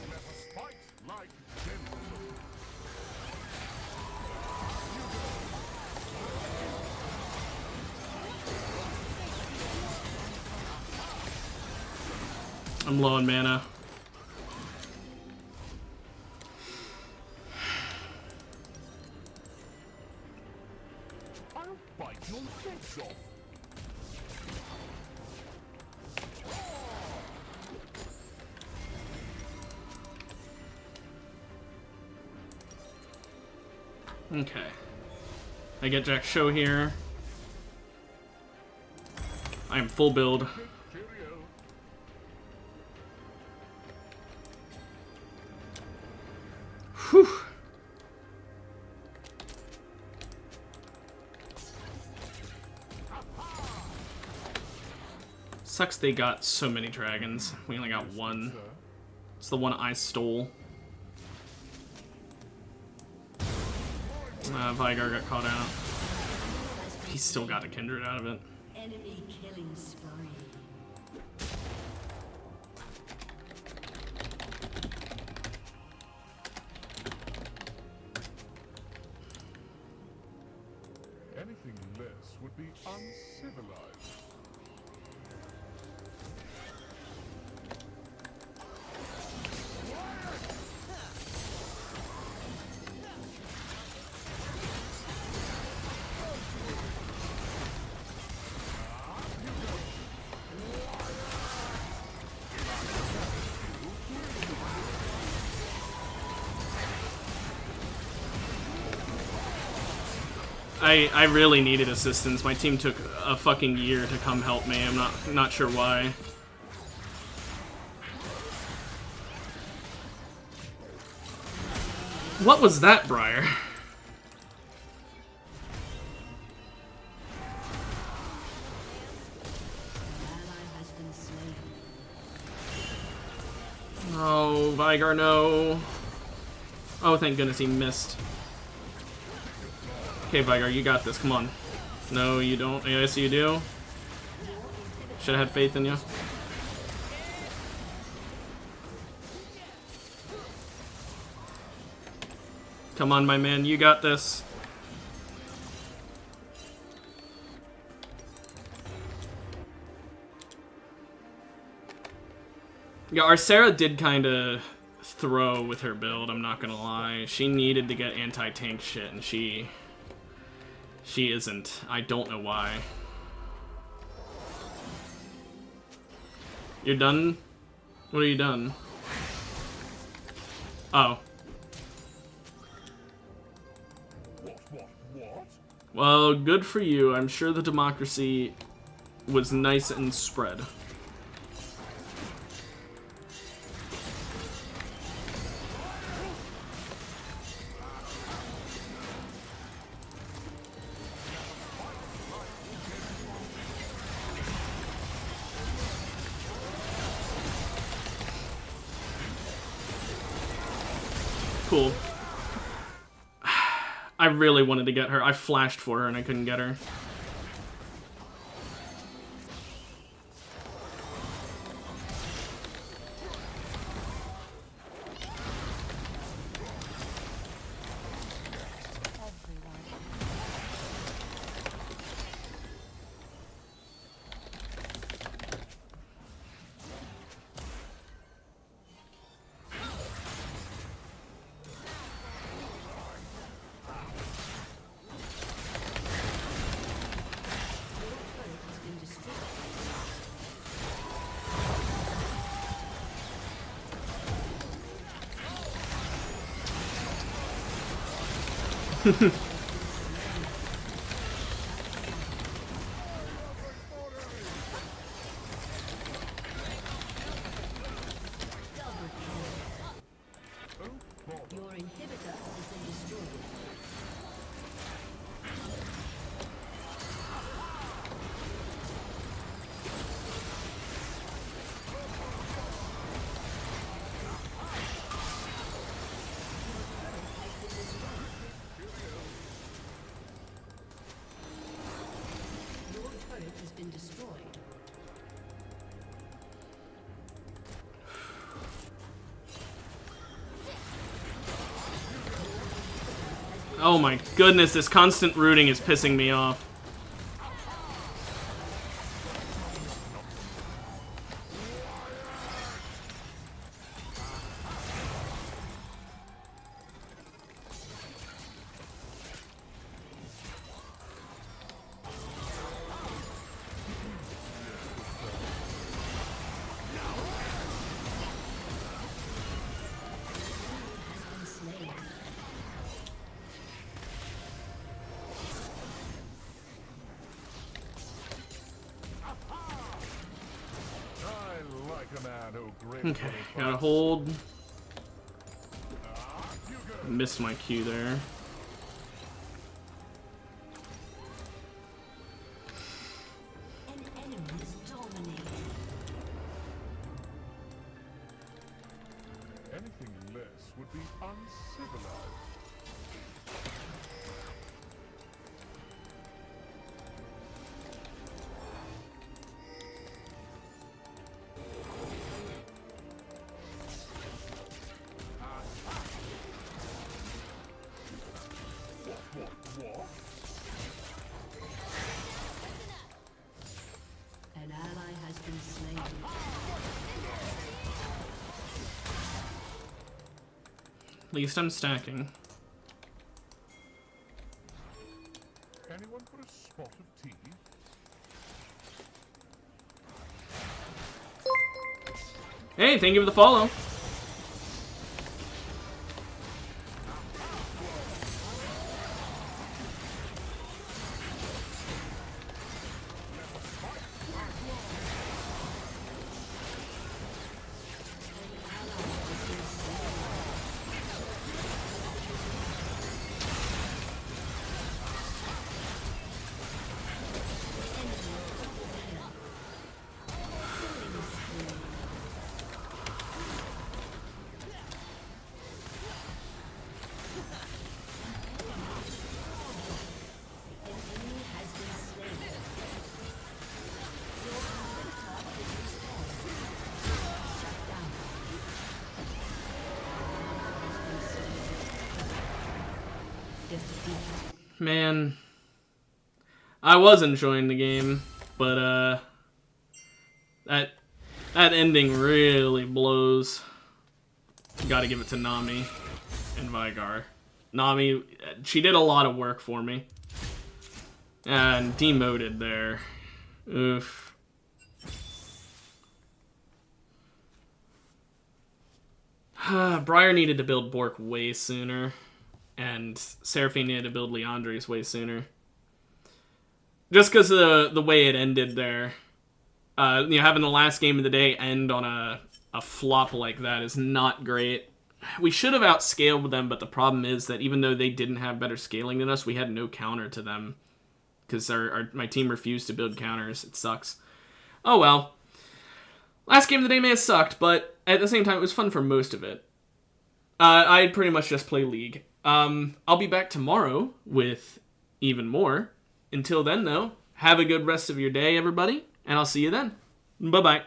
Let us fight like gentlemen. I'm low on mana. I'll bite your legs off. Okay. I get Jack Show here. I am full build. Cheerio. Whew. Sucks they got so many dragons. We only got one. Sir. It's the one I stole. Vigar got caught out. He still got a Kindred out of it. Enemy killing spree. Anything less would be uncivilized. I really needed assistance. My team took a fucking year to come help me. I'm not sure why. What was that, Briar? Ally has been slain. Oh, Vigar, no. Oh, thank goodness he missed. Okay, Vigar, you got this. Come on. No, you don't. Yes, you do. Should have had faith in you. Come on, my man. You got this. Yeah, our Sarah did kind of throw with her build, I'm not gonna lie. She needed to get anti-tank shit, and she isn't. I don't know why. You're done? What are you done? Oh. What? Well, good for you. I'm sure the democracy was nice and spread. Cool. I really wanted to get her. I flashed for her and I couldn't get her. Your inhibitor has been destroyed. Your turret has been destroyed. Oh my goodness, this constant rooting is pissing me off. I like a man who grins Okay, when he gotta fights. hold. Missed my Q there. An enemy is dominating. Anything less would be uncivilized. What? An ally has been slain. At least I'm stacking. Anyone for a spot of tea? Hey, thank you for the follow. Man, I was enjoying the game, but that ending really blows. Gotta give it to Nami and Vigar. Nami, she did a lot of work for me. And demoted there. Oof. Briar needed to build Bork way sooner. And Seraphine needed to build Leandri's way sooner. Just because of the way it ended there. Having the last game of the day end on a flop like that is not great. We should have outscaled them, but the problem is that even though they didn't have better scaling than us, we had no counter to them. Because my team refused to build counters. It sucks. Oh well. Last game of the day may have sucked, but at the same time, it was fun for most of it. I'd pretty much just play League. I'll be back tomorrow with even more. Until then, though, have a good rest of your day, everybody, and I'll see you then. Bye-bye.